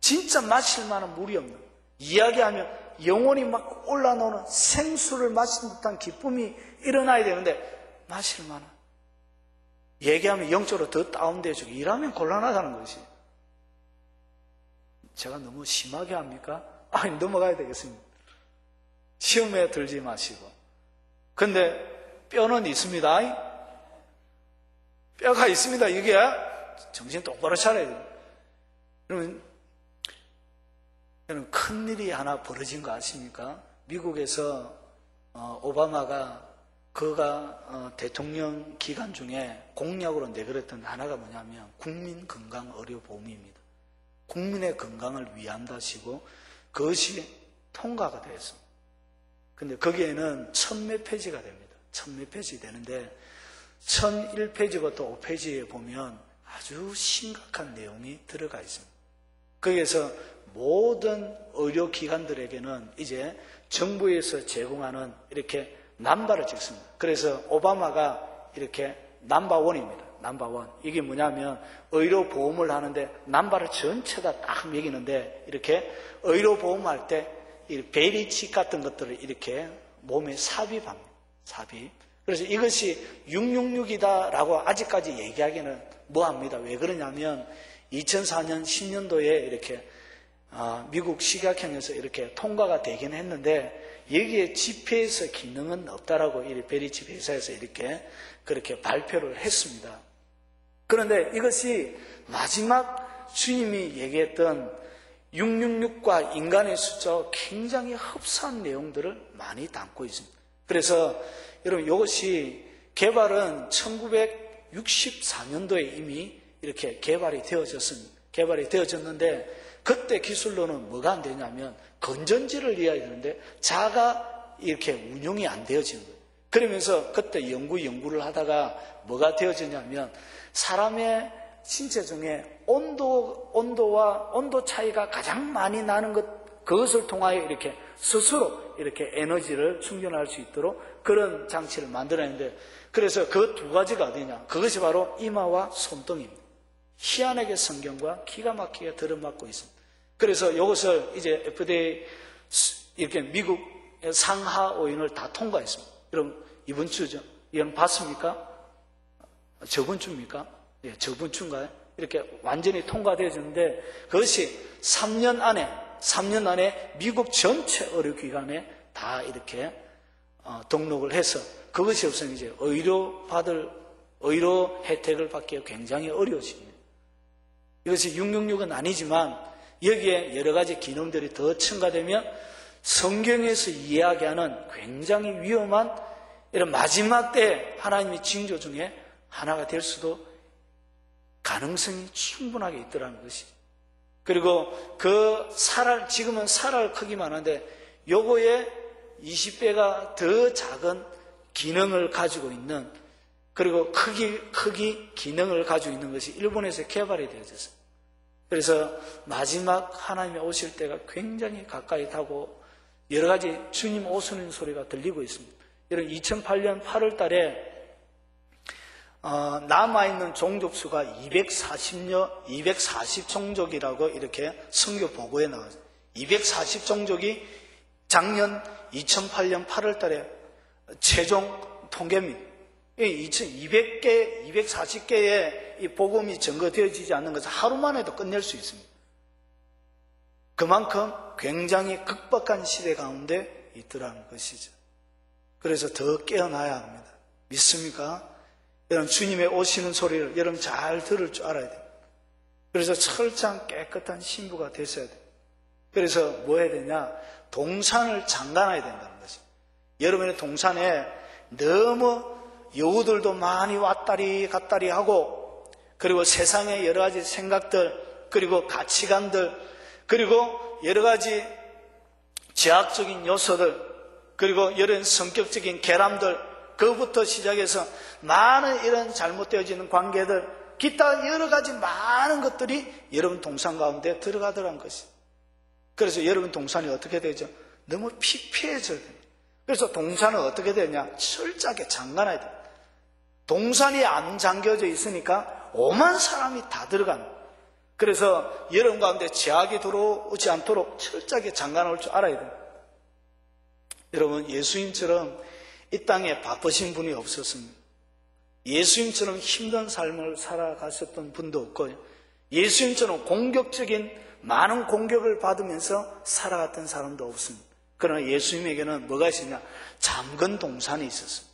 진짜 마실 만한 물이 없는 거예요. 이야기하면 영혼이 막 올라오는 생수를 마신 듯한 기쁨이 일어나야 되는데 마실 만한, 얘기하면 영적으로 더 다운돼지고 일하면 곤란하다는 것이. 제가 너무 심하게 합니까? 아니, 넘어가야 되겠습니다. 시험에 들지 마시고. 근데 뼈는 있습니다. 뼈가 있습니다. 이게 정신 똑바로 차려야 돼요. 여러분 큰일이 하나 벌어진 거 아십니까? 미국에서 오바마가 그가 대통령 기간 중에 공약으로 내걸었던 하나가 뭐냐면 국민건강의료보험입니다. 국민의 건강을 위한다시고 그것이 통과가 됐습니다. 근데 거기에는 1000몇 페이지가 됩니다. 1000몇 페이지 되는데 1001페이지부터 5페이지에 보면 아주 심각한 내용이 들어가 있습니다. 거기에서 모든 의료기관들에게는 이제 정부에서 제공하는 이렇게 넘버를 찍습니다. 그래서 오바마가 이렇게 넘버1입니다. 넘버1. 이게 뭐냐면 의료보험을 하는데 넘버를 전체 다 딱 매기는데 이렇게 의료보험할 때 베리칩 같은 것들을 이렇게 몸에 삽입합니다. 삽입. 그래서 이것이 666이다라고 아직까지 얘기하기는 뭐합니다. 왜 그러냐면 2004년 10년도에 이렇게 미국 식약청에서 이렇게 통과가 되긴 했는데 여기에 GPS 기능은 없다라고 이 베리칩 회사에서 이렇게 그렇게 발표를 했습니다. 그런데 이것이 마지막 주님이 얘기했던 666과 인간의 숫자와 굉장히 흡사한 내용들을 많이 담고 있습니다. 그래서 여러분 이것이 개발은 1964년도에 이미 이렇게 개발이 되어졌는데 그때 기술로는 뭐가 안 되냐면 건전지를 이어야 되는데 자가 이렇게 운용이 안 되어지는 거예요. 그러면서 그때 연구를 하다가 뭐가 되어지냐면 사람의 신체 중에 온도 차이가 가장 많이 나는 그것을 통하여 이렇게 스스로 이렇게 에너지를 충전할 수 있도록 그런 장치를 만들어냈는데 그래서 그 두 가지가 어디냐? 그것이 바로 이마와 손등입니다. 희한하게 성경과 기가 막히게 들어맞고 있습니다. 그래서 이것을 이제 FDA 이렇게 미국 상하 오인을 다 통과했습니다. 여러분 이번 주죠? 이건 봤습니까? 저번 주입니까? 예, 저번 주인가요? 이렇게 완전히 통과되어졌는데 그것이 3년 안에 미국 전체 의료기관에 다 이렇게 등록을 해서 그것이 없으면 이제 의료 혜택을 받기가 굉장히 어려워집니다. 이것이 666은 아니지만 여기에 여러 가지 기능들이 더 첨가되면 성경에서 이야기하는 굉장히 위험한 이런 마지막 때 하나님의 징조 중에 하나가 될 수도 가능성이 충분하게 있더라는 것이. 그리고 지금은 살알 크기만 한데 요거에 20배가 더 작은 기능을 가지고 있는 그리고 크기 기능을 가지고 있는 것이 일본에서 개발이 되어졌어요. 그래서 마지막 하나님이 오실 때가 굉장히 가까이 타고 여러 가지 주님 오시는 소리가 들리고 있습니다. 이런 2008년 8월 달에 남아있는 종족 수가 240 종족이라고 이렇게 선교 보고에 나왔어요. 240 종족이 작년 2008년 8월 달에 최종 통계입니다. 200개, 240개의 이 복음이 증거되어지지 않는 것은 하루 만에도 끝낼 수 있습니다. 그만큼 굉장히 극박한 시대 가운데 있더라는 것이죠. 그래서 더 깨어나야 합니다. 믿습니까? 여러분 주님의 오시는 소리를 여러분 잘 들을 줄 알아야 돼요. 그래서 철저한 깨끗한 신부가 되셔야 돼요. 그래서 뭐 해야 되냐? 동산을 장관해야 된다는 것이죠. 여러분의 동산에 너무 여우들도 많이 왔다리 갔다리 하고 그리고 세상의 여러 가지 생각들 그리고 가치관들 그리고 여러 가지 제약적인 요소들 그리고 여러 성격적인 결함들 그것부터 시작해서 많은 이런 잘못되어지는 관계들 기타 여러 가지 많은 것들이 여러분 동산 가운데 들어가더라는 것이. 그래서 여러분 동산이 어떻게 되죠? 너무 피폐해져야 됩니다. 그래서 동산은 어떻게 되냐? 철저하게 장관해야 됩니다. 동산이 안 잠겨져 있으니까 오만 사람이 다 들어가는 거예요. 그래서 여러분 가운데 제약이 들어오지 않도록 철저하게 잠가놓을 줄 알아야 돼요. 여러분, 예수님처럼 이 땅에 바쁘신 분이 없었습니다. 예수님처럼 힘든 삶을 살아가셨던 분도 없고요. 예수님처럼 공격적인 많은 공격을 받으면서 살아갔던 사람도 없습니다. 그러나 예수님에게는 뭐가 있었냐? 잠근 동산이 있었습니다.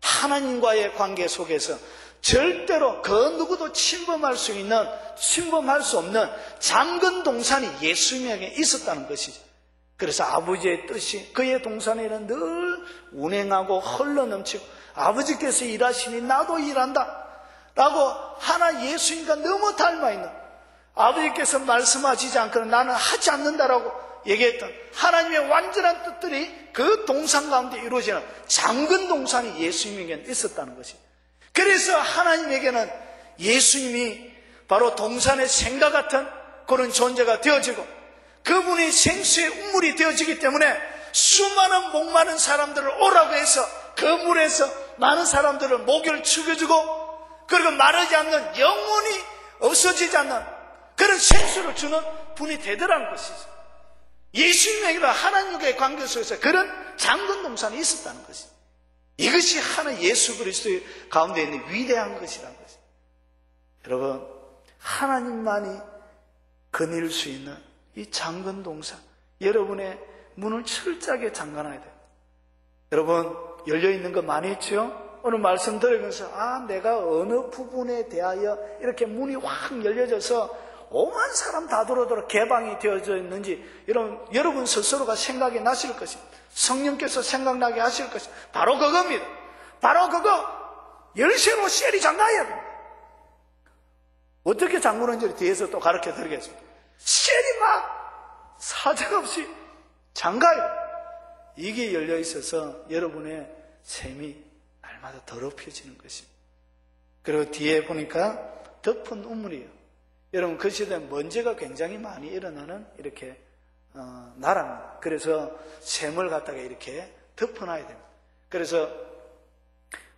하나님과의 관계 속에서 절대로 그 누구도 침범할 수 없는 잠근 동산이 예수님에게 있었다는 것이죠. 그래서 아버지의 뜻이 그의 동산에는 늘 운행하고 흘러넘치고 아버지께서 일하시니 나도 일한다 라고 하나 예수님과 너무 닮아있는, 아버지께서 말씀하시지 않고는 나는 하지 않는다라고 얘기했던 하나님의 완전한 뜻들이 그 동산 가운데 이루어지는 잠근 동산이 예수님에게는 있었다는 것이. 그래서 하나님에게는 예수님이 바로 동산의 생과 같은 그런 존재가 되어지고 그분이 생수의 우물이 되어지기 때문에 수많은 목마른 사람들을 오라고 해서 그 물에서 많은 사람들을 목욕을 죽여주고 그리고 마르지 않는, 영원히 없어지지 않는 그런 생수를 주는 분이 되더라는 것이죠. 예수님에게는 하나님과의 관계 속에서 그런 잠근 동산이 있었다는 것이죠. 이것이 하나 예수 그리스도의 가운데 있는 위대한 것이라는 것이죠. 여러분, 하나님만이 거닐 수 있는 이 잠근 동산, 여러분의 문을 철저하게 잠가놔야 돼요. 여러분, 열려있는 거 많이 있죠? 오늘 말씀 들으면서 내가 어느 부분에 대하여 이렇게 문이 확 열려져서 오만 사람 다 들어오도록 개방이 되어져 있는지 여러분 스스로가 생각이 나실 것입니다. 성령께서 생각나게 하실 것입니다. 바로 그겁니다. 바로 그거 열쇠로 셀이 잠가야 됩니다. 어떻게 잠그는지 뒤에서 또 가르쳐 드리겠습니다. 셀이 막 사정없이 잠가요. 이게 열려 있어서 여러분의 삶이 날마다 더럽혀지는 것입니다. 그리고 뒤에 보니까 덮은 우물이에요. 여러분, 그 시대에 먼지가 굉장히 많이 일어나는 이렇게 나라입니다. 그래서 샘을 갖다가 이렇게 덮어놔야 됩니다. 그래서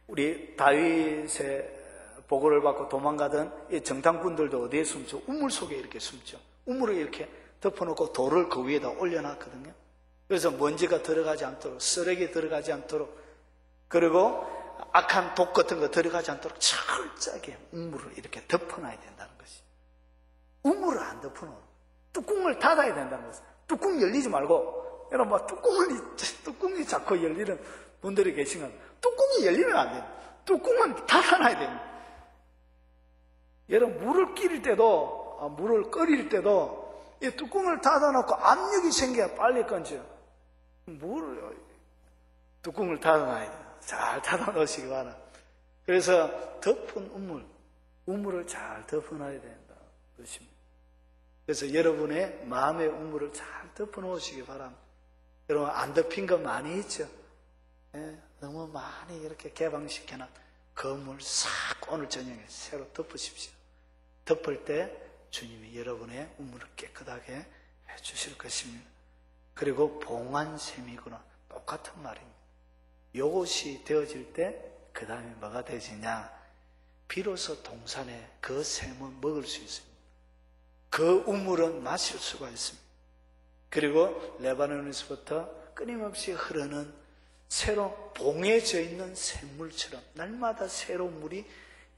우리 다윗의 보고를 받고 도망가던 이 정탐꾼들도 어디에 숨죠? 우물 속에 이렇게 숨죠. 우물을 이렇게 덮어놓고 돌을 그 위에다 올려놨거든요. 그래서 먼지가 들어가지 않도록, 쓰레기 들어가지 않도록, 그리고 악한 독 같은 거 들어가지 않도록 철저하게 우물을 이렇게 덮어놔야 된다는 것이. 우물을 안 덮어놓은 뚜껑을 닫아야 된다는 것이. 뚜껑 열리지 말고, 여러분, 뚜껑이 자꾸 열리는 분들이 계시면 뚜껑이 열리면 안 돼요. 뚜껑은 닫아놔야 됩니다. 여러분, 물을 끓일 때도 이 뚜껑을 닫아놓고 압력이 생겨야 빨리 건져요. 뚜껑을 닫아놔야 돼요. 잘 닫아놓으시기 바랍니다. 그래서 덮은 우물을 잘 덮어놔야 된다. 그렇습니다. 그래서 여러분의 마음의 우물을 잘 덮어놓으시기 바랍니다. 여러분, 안 덮인 거 많이 있죠? 너무 많이 이렇게 개방시켜놓은 그 우물 싹 오늘 저녁에 새로 덮으십시오. 덮을 때 주님이 여러분의 우물을 깨끗하게 해주실 것입니다. 그리고 봉안샘이구나, 똑같은 말입니다. 요것이 되어질 때 그 다음에 뭐가 되어지냐? 비로소 동산에 그 샘은 먹을 수 있습니다. 그 우물은 마실 수가 있습니다. 그리고 레바논에서부터 끊임없이 흐르는 새로 봉해져 있는 샘물처럼 날마다 새로운 물이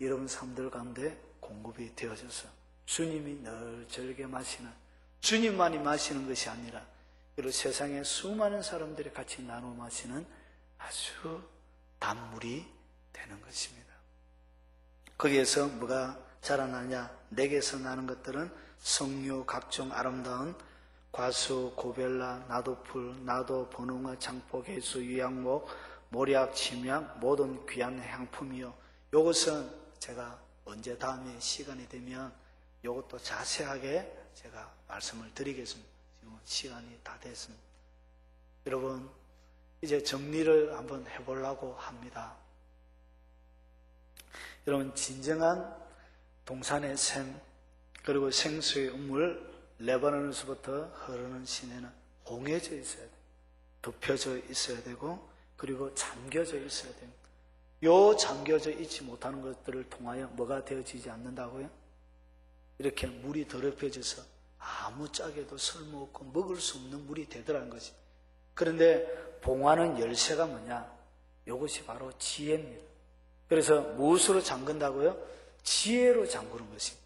여러분 삶들 가운데 공급이 되어져서 주님이 늘 즐겨 마시는, 주님만이 마시는 것이 아니라 그리고 세상에 수많은 사람들이 같이 나눠 마시는 아주 단물이 되는 것입니다. 거기에서 뭐가 자라나냐? 내게서 나는 것들은 석류, 각종 아름다운 과수, 고벨라, 나도풀, 나도, 번홍아, 장포, 개수, 유향목, 모략, 침향, 모든 귀한 향품이요. 이것은 제가 언제 다음에 시간이 되면 이것도 자세하게 제가 말씀을 드리겠습니다. 지금 시간이 다 됐습니다. 여러분, 이제 정리를 한번 해보려고 합니다. 여러분, 진정한 동산의 샘, 그리고 생수의 우물, 레바논에서부터 흐르는 시내는 봉해져 있어야 돼요. 덮여져 있어야 되고, 그리고 잠겨져 있어야 됩니다. 요 잠겨져 있지 못하는 것들을 통하여 뭐가 되어지지 않는다고요? 이렇게 물이 더럽혀져서 아무짝에도 쓸모없고 먹을 수 없는 물이 되더라는 것이. 그런데 봉하는 열쇠가 뭐냐? 이것이 바로 지혜입니다. 그래서 무엇으로 잠근다고요? 지혜로 잠그는 것입니다.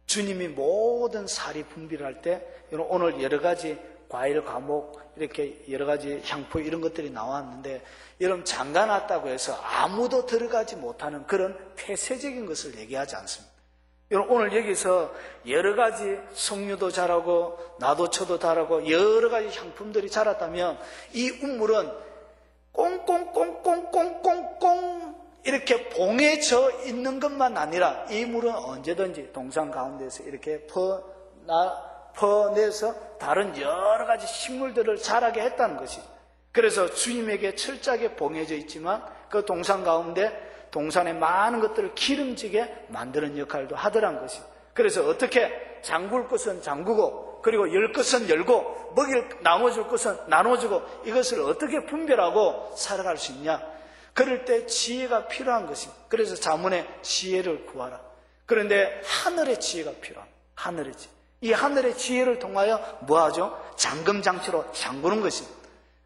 주님이 모든 살이 분비할 때 오늘 여러 가지 과일, 과목, 이렇게 여러 가지 향포 이런 것들이 나왔는데 여러분 잠가놨다고 해서 아무도 들어가지 못하는 그런 폐쇄적인 것을 얘기하지 않습니다. 여러분 오늘 여기서 여러 가지 석류도 자라고 나도초도 자라고 여러 가지 향품들이 자랐다면 이 우물은 꽁꽁꽁꽁꽁꽁꽁 이렇게 봉해져 있는 것만 아니라 이 물은 언제든지 동산 가운데서 이렇게 퍼내서 다른 여러 가지 식물들을 자라게 했다는 것이죠. 그래서 주님에게 철저하게 봉해져 있지만 그 동산 가운데 동산의 많은 것들을 기름지게 만드는 역할도 하더란 것이죠. 그래서 어떻게 잠글 것은 잠그고 그리고 열 것은 열고 나눠줄 것은 나눠주고 이것을 어떻게 분별하고 살아갈 수 있냐? 그럴 때 지혜가 필요한 것입니다. 그래서 자문에 지혜를 구하라. 그런데 하늘의 지혜가 필요합니다. 하늘의 지혜. 이 하늘의 지혜를 통하여 뭐하죠? 잠금장치로 잠그는 것입니다.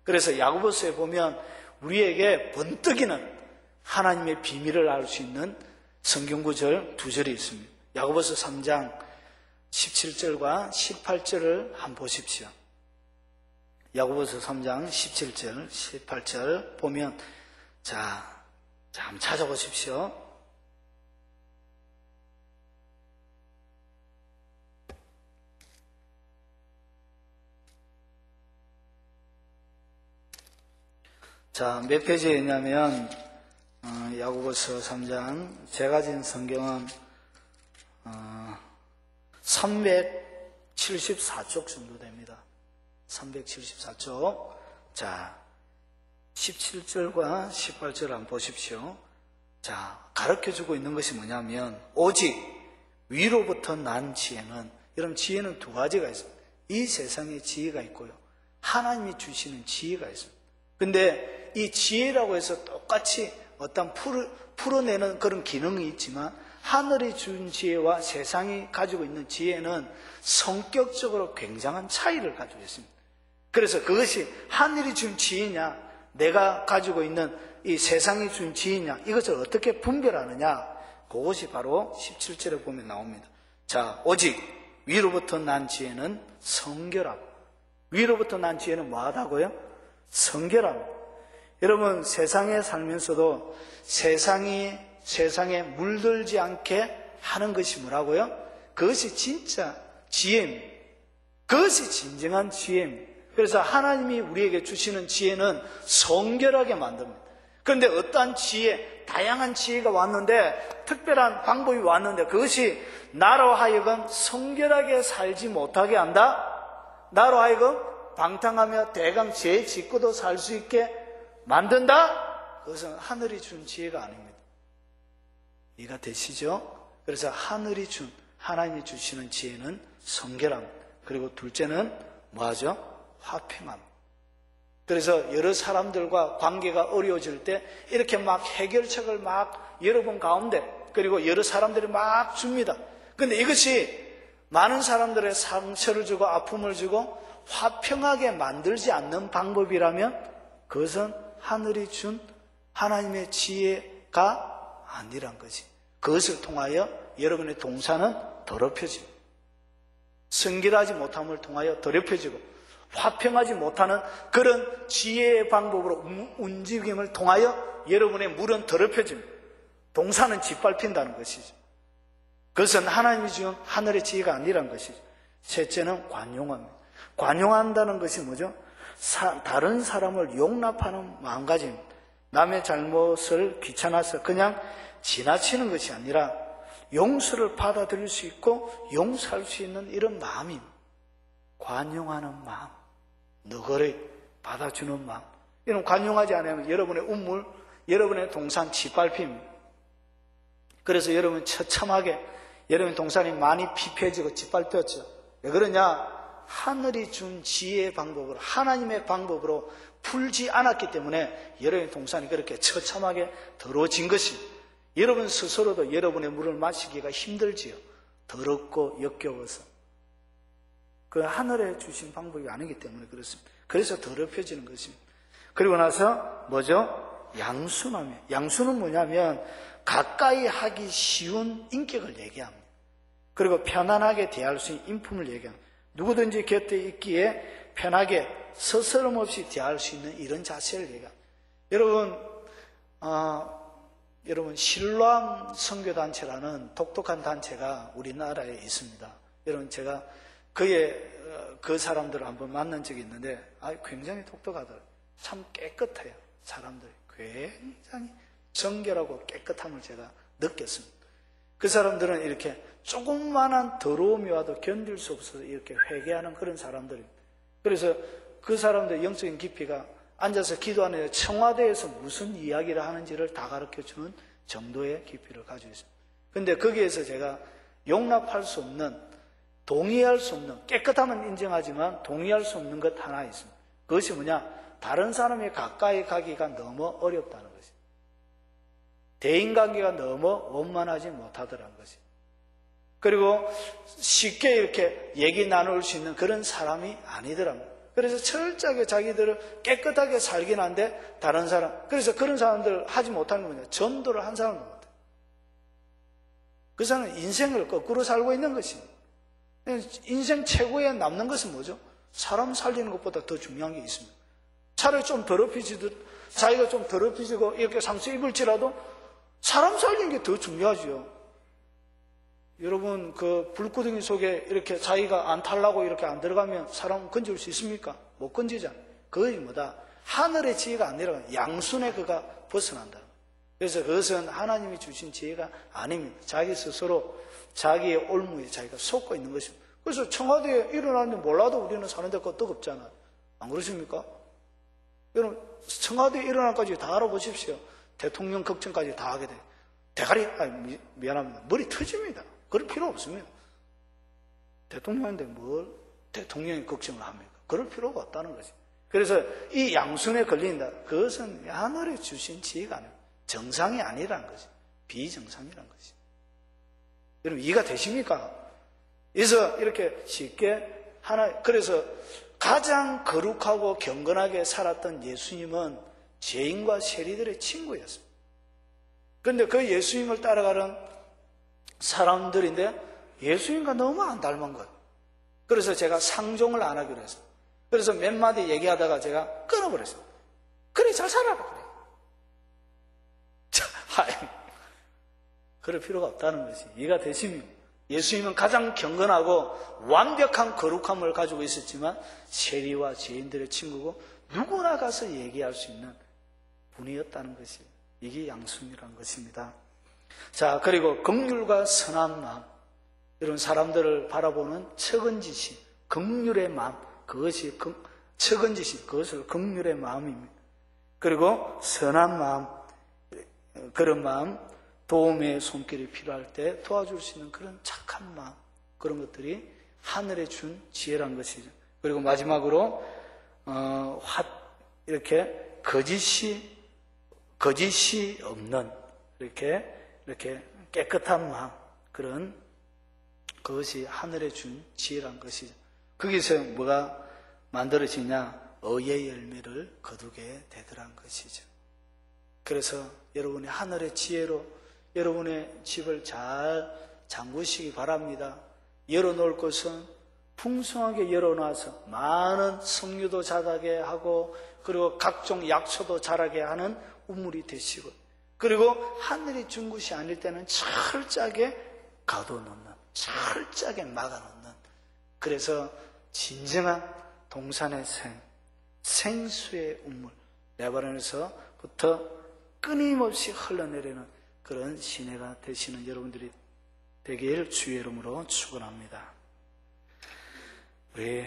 그래서 야고보서에 보면 우리에게 번뜩이는 하나님의 비밀을 알 수 있는 성경구절 두 절이 있습니다. 야고보서 3장 17절과 18절을 한번 보십시오. 야고보서 3장 17절, 18절 보면 자, 한번 찾아보십시오. 자, 몇 페이지에 있냐면 야고보서 3장 제가 진 성경은 374쪽 정도 됩니다. 374쪽. 자, 17절과 18절 한번 보십시오. 자, 가르쳐주고 있는 것이 뭐냐면 오직 위로부터 난 지혜는, 여러분 지혜는 두 가지가 있습니다. 이 세상에 지혜가 있고요, 하나님이 주시는 지혜가 있습니다. 근데 이 지혜라고 해서 똑같이 어떤 풀어내는 그런 기능이 있지만 하늘이 준 지혜와 세상이 가지고 있는 지혜는 성격적으로 굉장한 차이를 가지고 있습니다. 그래서 그것이 하늘이 준 지혜냐, 내가 가지고 있는 이 세상이 준 지혜냐, 이것을 어떻게 분별하느냐, 그것이 바로 17절에 보면 나옵니다. 자, 오직 위로부터 난 지혜는 성결하고, 위로부터 난 지혜는 뭐하다고요? 성결하고. 여러분 세상에 살면서도 세상에 물들지 않게 하는 것이 뭐라고요? 그것이 진짜 지혜입니다. 그것이 진정한 지혜입니다. 그래서 하나님이 우리에게 주시는 지혜는 성결하게 만듭니다. 그런데 어떠한 지혜, 다양한 지혜가 왔는데, 특별한 방법이 왔는데 그것이 나로 하여금 성결하게 살지 못하게 한다? 나로 하여금 방탕하며 대강 죄 짓고도 살 수 있게 만든다? 그것은 하늘이 준 지혜가 아닙니다. 이해가 되시죠? 그래서 하나님이 주시는 지혜는 성결함, 그리고 둘째는 뭐하죠? 화평함. 그래서 여러 사람들과 관계가 어려워질 때 이렇게 막 해결책을 막 여러분 가운데, 그리고 여러 사람들이 막 줍니다. 근데 이것이 많은 사람들의 상처를 주고 아픔을 주고 화평하게 만들지 않는 방법이라면 그것은 하늘이 준 하나님의 지혜가 아니란 거지. 그것을 통하여 여러분의 동산은 더럽혀집니다. 성결하지 못함을 통하여 더럽혀지고, 화평하지 못하는 그런 지혜의 방법으로 움직임을 통하여 여러분의 물은 더럽혀집니다. 동산은 짓밟힌다는 것이죠. 그것은 하나님이 준 하늘의 지혜가 아니란 것이죠. 셋째는 관용합니다. 관용한다는 것이 뭐죠? 다른 사람을 용납하는 마음가짐. 남의 잘못을 귀찮아서 그냥 지나치는 것이 아니라 용서를 받아들일 수 있고 용서할 수 있는 이런 마음입니다. 관용하는 마음, 너그러이 받아주는 마음. 이런 관용하지 않으면 여러분의 운물, 여러분의 동산 짓밟힙니다. 그래서 여러분 처참하게 여러분의 동산이 많이 피폐해지고 짓밟혔죠. 왜 그러냐? 하늘이 준 지혜의 방법으로, 하나님의 방법으로 풀지 않았기 때문에 여러분의 동산이 그렇게 처참하게 더러워진 것이, 여러분 스스로도 여러분의 물을 마시기가 힘들지요. 더럽고 역겨워서. 그 하늘에 주신 방법이 아니기 때문에 그렇습니다. 그래서 더럽혀지는 것입니다. 그리고 나서 뭐죠? 양순하며. 양수는 뭐냐면 가까이 하기 쉬운 인격을 얘기합니다. 그리고 편안하게 대할 수 있는 인품을 얘기합니다. 누구든지 곁에 있기에 편하게 서스럼 없이 대할 수 있는 이런 자세를 얘기합니다. 여러분 실로암 선교단체라는 독특한 단체가 우리나라에 있습니다. 여러분 제가 그 사람들을 한번 만난 적이 있는데 굉장히 독특하더라고요. 참 깨끗해요. 사람들이 굉장히 정결하고 깨끗함을 제가 느꼈습니다. 그 사람들은 이렇게 조금만한 더러움이 와도 견딜 수 없어서 이렇게 회개하는 그런 사람들입니다. 그래서 그 사람들의 영적인 깊이가 앉아서 기도하는 청와대에서 무슨 이야기를 하는지를 다 가르쳐주는 정도의 깊이를 가지고 있습니다. 그런데 거기에서 제가 용납할 수 없는, 동의할 수 없는, 깨끗함은 인정하지만 동의할 수 없는 것 하나 있습니다. 그것이 뭐냐? 다른 사람이 가까이 가기가 너무 어렵다는 것입니다. 대인관계가 너무 원만하지 못하더라는 것입니다. 그리고 쉽게 이렇게 얘기 나눌 수 있는 그런 사람이 아니더랍니다. 그래서 철저하게 자기들을 깨끗하게 살긴 한데 다른 사람, 그래서 그런 사람들 하지 못하는 게 뭐냐? 전도를 한 사람도 못해요. 그 사람은 인생을 거꾸로 살고 있는 것입니다. 인생 최고에 남는 것은 뭐죠? 사람 살리는 것보다 더 중요한 게 있습니다. 차라리 좀 더럽히지도, 자기가 좀 더럽히지고 이렇게 상처 입을지라도 사람 살리는 게 더 중요하죠. 여러분 그 불구덩이 속에 이렇게 자기가 안 탈라고 이렇게 안 들어가면 사람 건질 수 있습니까? 못 건지잖아요. 그것이 뭐다? 하늘의 지혜가 안 내려가요. 양순의 그가 벗어난다. 그래서 그것은 하나님이 주신 지혜가 아닙니다. 자기 스스로 자기의 올무에 자기가 속고 있는 것입니다. 그래서 청와대에 일어나는데 몰라도 우리는 사는데 그거 뜨겁잖아요. 안 그러십니까? 여러분 청와대에 일어나까지 다 알아보십시오. 대통령 걱정까지 다 하게 돼요. 대가리, 미안합니다. 머리 터집니다. 그럴 필요 없습니다. 대통령인데 뭘 대통령이 걱정을 합니까? 그럴 필요가 없다는 거지. 그래서 이 양순에 걸린다. 그것은 하늘에 주신 지혜가 아니에요. 정상이 아니라는 거지. 비정상이라는 거지. 여러분 이해가 되십니까? 그래서 이렇게 쉽게 그래서 가장 거룩하고 경건하게 살았던 예수님은 죄인과 세리들의 친구였습니다. 그런데 그 예수님을 따라가는 사람들인데 예수님과 너무 안 닮은 거예요. 그래서 제가 상종을 안 하기로 했어요. 그래서 몇 마디 얘기하다가 제가 끊어버렸어요. 그래 잘 살아라 그래. 그럴 필요가 없다는 것이 이해가 되십니까? 예수님은 가장 경건하고 완벽한 거룩함을 가지고 있었지만 세리와 죄인들의 친구고 누구나 가서 얘기할 수 있는 분이었다는 것이, 이게 양순이라는 것입니다. 자, 그리고 긍휼과 선한 마음, 이런 사람들을 바라보는 측은지심, 긍휼의 마음, 그것이 측은지심, 그것을 긍휼의 마음입니다. 그리고 선한 마음, 그런 마음, 도움의 손길이 필요할 때 도와줄 수 있는 그런 착한 마음, 그런 것들이 하늘에 준 지혜란 것이죠. 그리고 마지막으로 이렇게 거짓이 없는 이렇게 깨끗한 마음, 그것이 하늘에 준 지혜란 것이죠. 거기서 뭐가 만들어지냐? 의의 열매를 거두게 되더란 것이죠. 그래서 여러분이 하늘의 지혜로 여러분의 집을 잘 잠그시기 바랍니다. 열어놓을 것은 풍성하게 열어놔서 많은 석류도 자라게 하고 그리고 각종 약초도 자라게 하는 우물이 되시고, 그리고 하늘이 준 것이 아닐 때는 철저하게 가둬놓는, 철저하게 막아놓는, 그래서 진정한 동산의 생수의 우물, 레바논에서부터 끊임없이 흘러내리는 그런 시내가 되시는 여러분들이 되길 주의 이름으로 축원합니다. 우리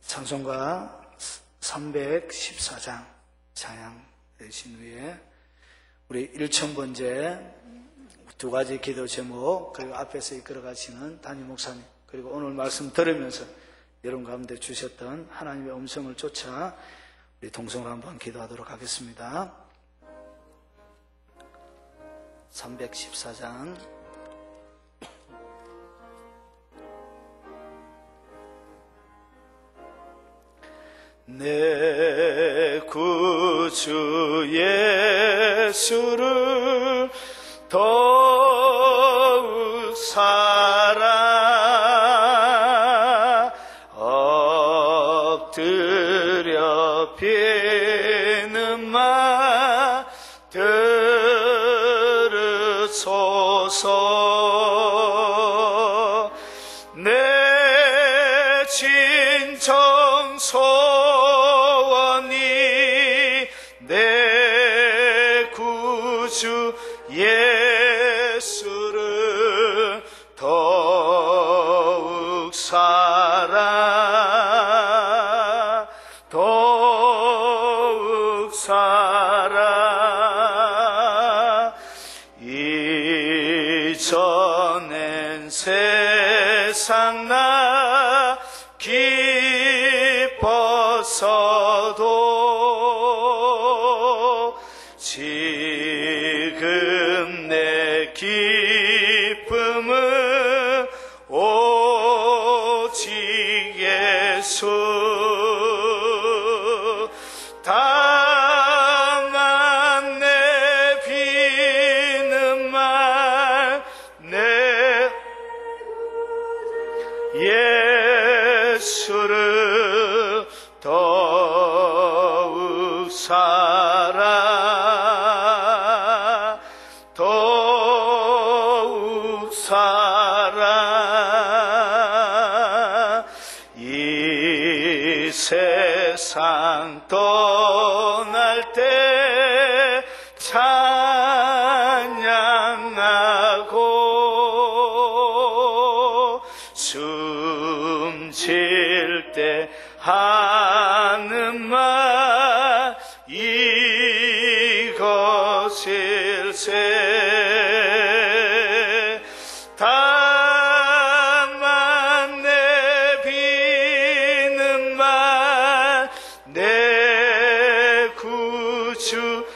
찬송가 314장 찬양 되신 후에 우리 1,000번째 두 가지 기도 제목, 그리고 앞에서 이끌어 가시는 담임 목사님, 그리고 오늘 말씀 들으면서 여러분 가운데 주셨던 하나님의 음성을 쫓아 우리 동성으로 한번 기도하도록 하겠습니다. 314장 내 구주 예수를 더욱 사랑 엎드려 비는 말 들으소서 내 진정 소원이 내 구주 예수를 더욱 사랑 더욱 사랑 이전엔 세상 나 기뻤어도 지금 내 기쁨은 오직 예수 다만 내 비는 말 내 예수를 더욱 사랑 더욱 사랑 이 세상 떠날 때 찬양하고 숨쉴 때 하는 말 이것일세 다만 내 비는 말 내 구주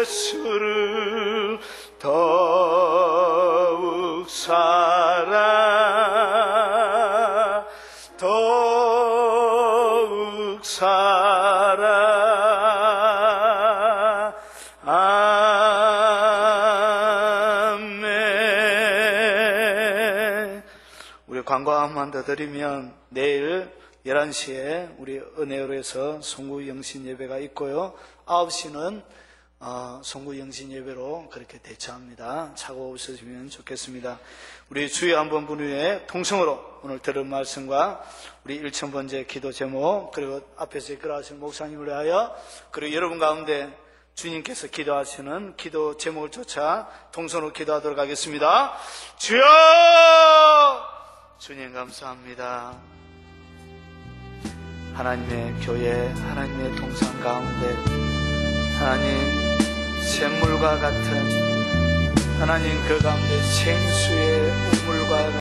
예수를 더욱 사랑 더욱 사랑 아멘. 우리 광고 한번 더 드리면 내일 11시에 우리 은혜로에서 송구 영신 예배가 있고요. 9시는 송구 영신 예배로 그렇게 대처합니다. 차고 오셔주면 좋겠습니다. 우리 주여 한번 분위에 통성으로 오늘 들은 말씀과 우리 1000번째 기도 제목 그리고 앞에서 이끌어가신 목사님을 위하여 그리고 여러분 가운데 주님께서 기도하시는 기도 제목을 쫓아 통성으로 기도하도록 하겠습니다. 주여 주님 감사합니다. 하나님의 교회 하나님의 동상 가운데 하나님 샘물과 같은 하나님 그 가운데 생수의 우물과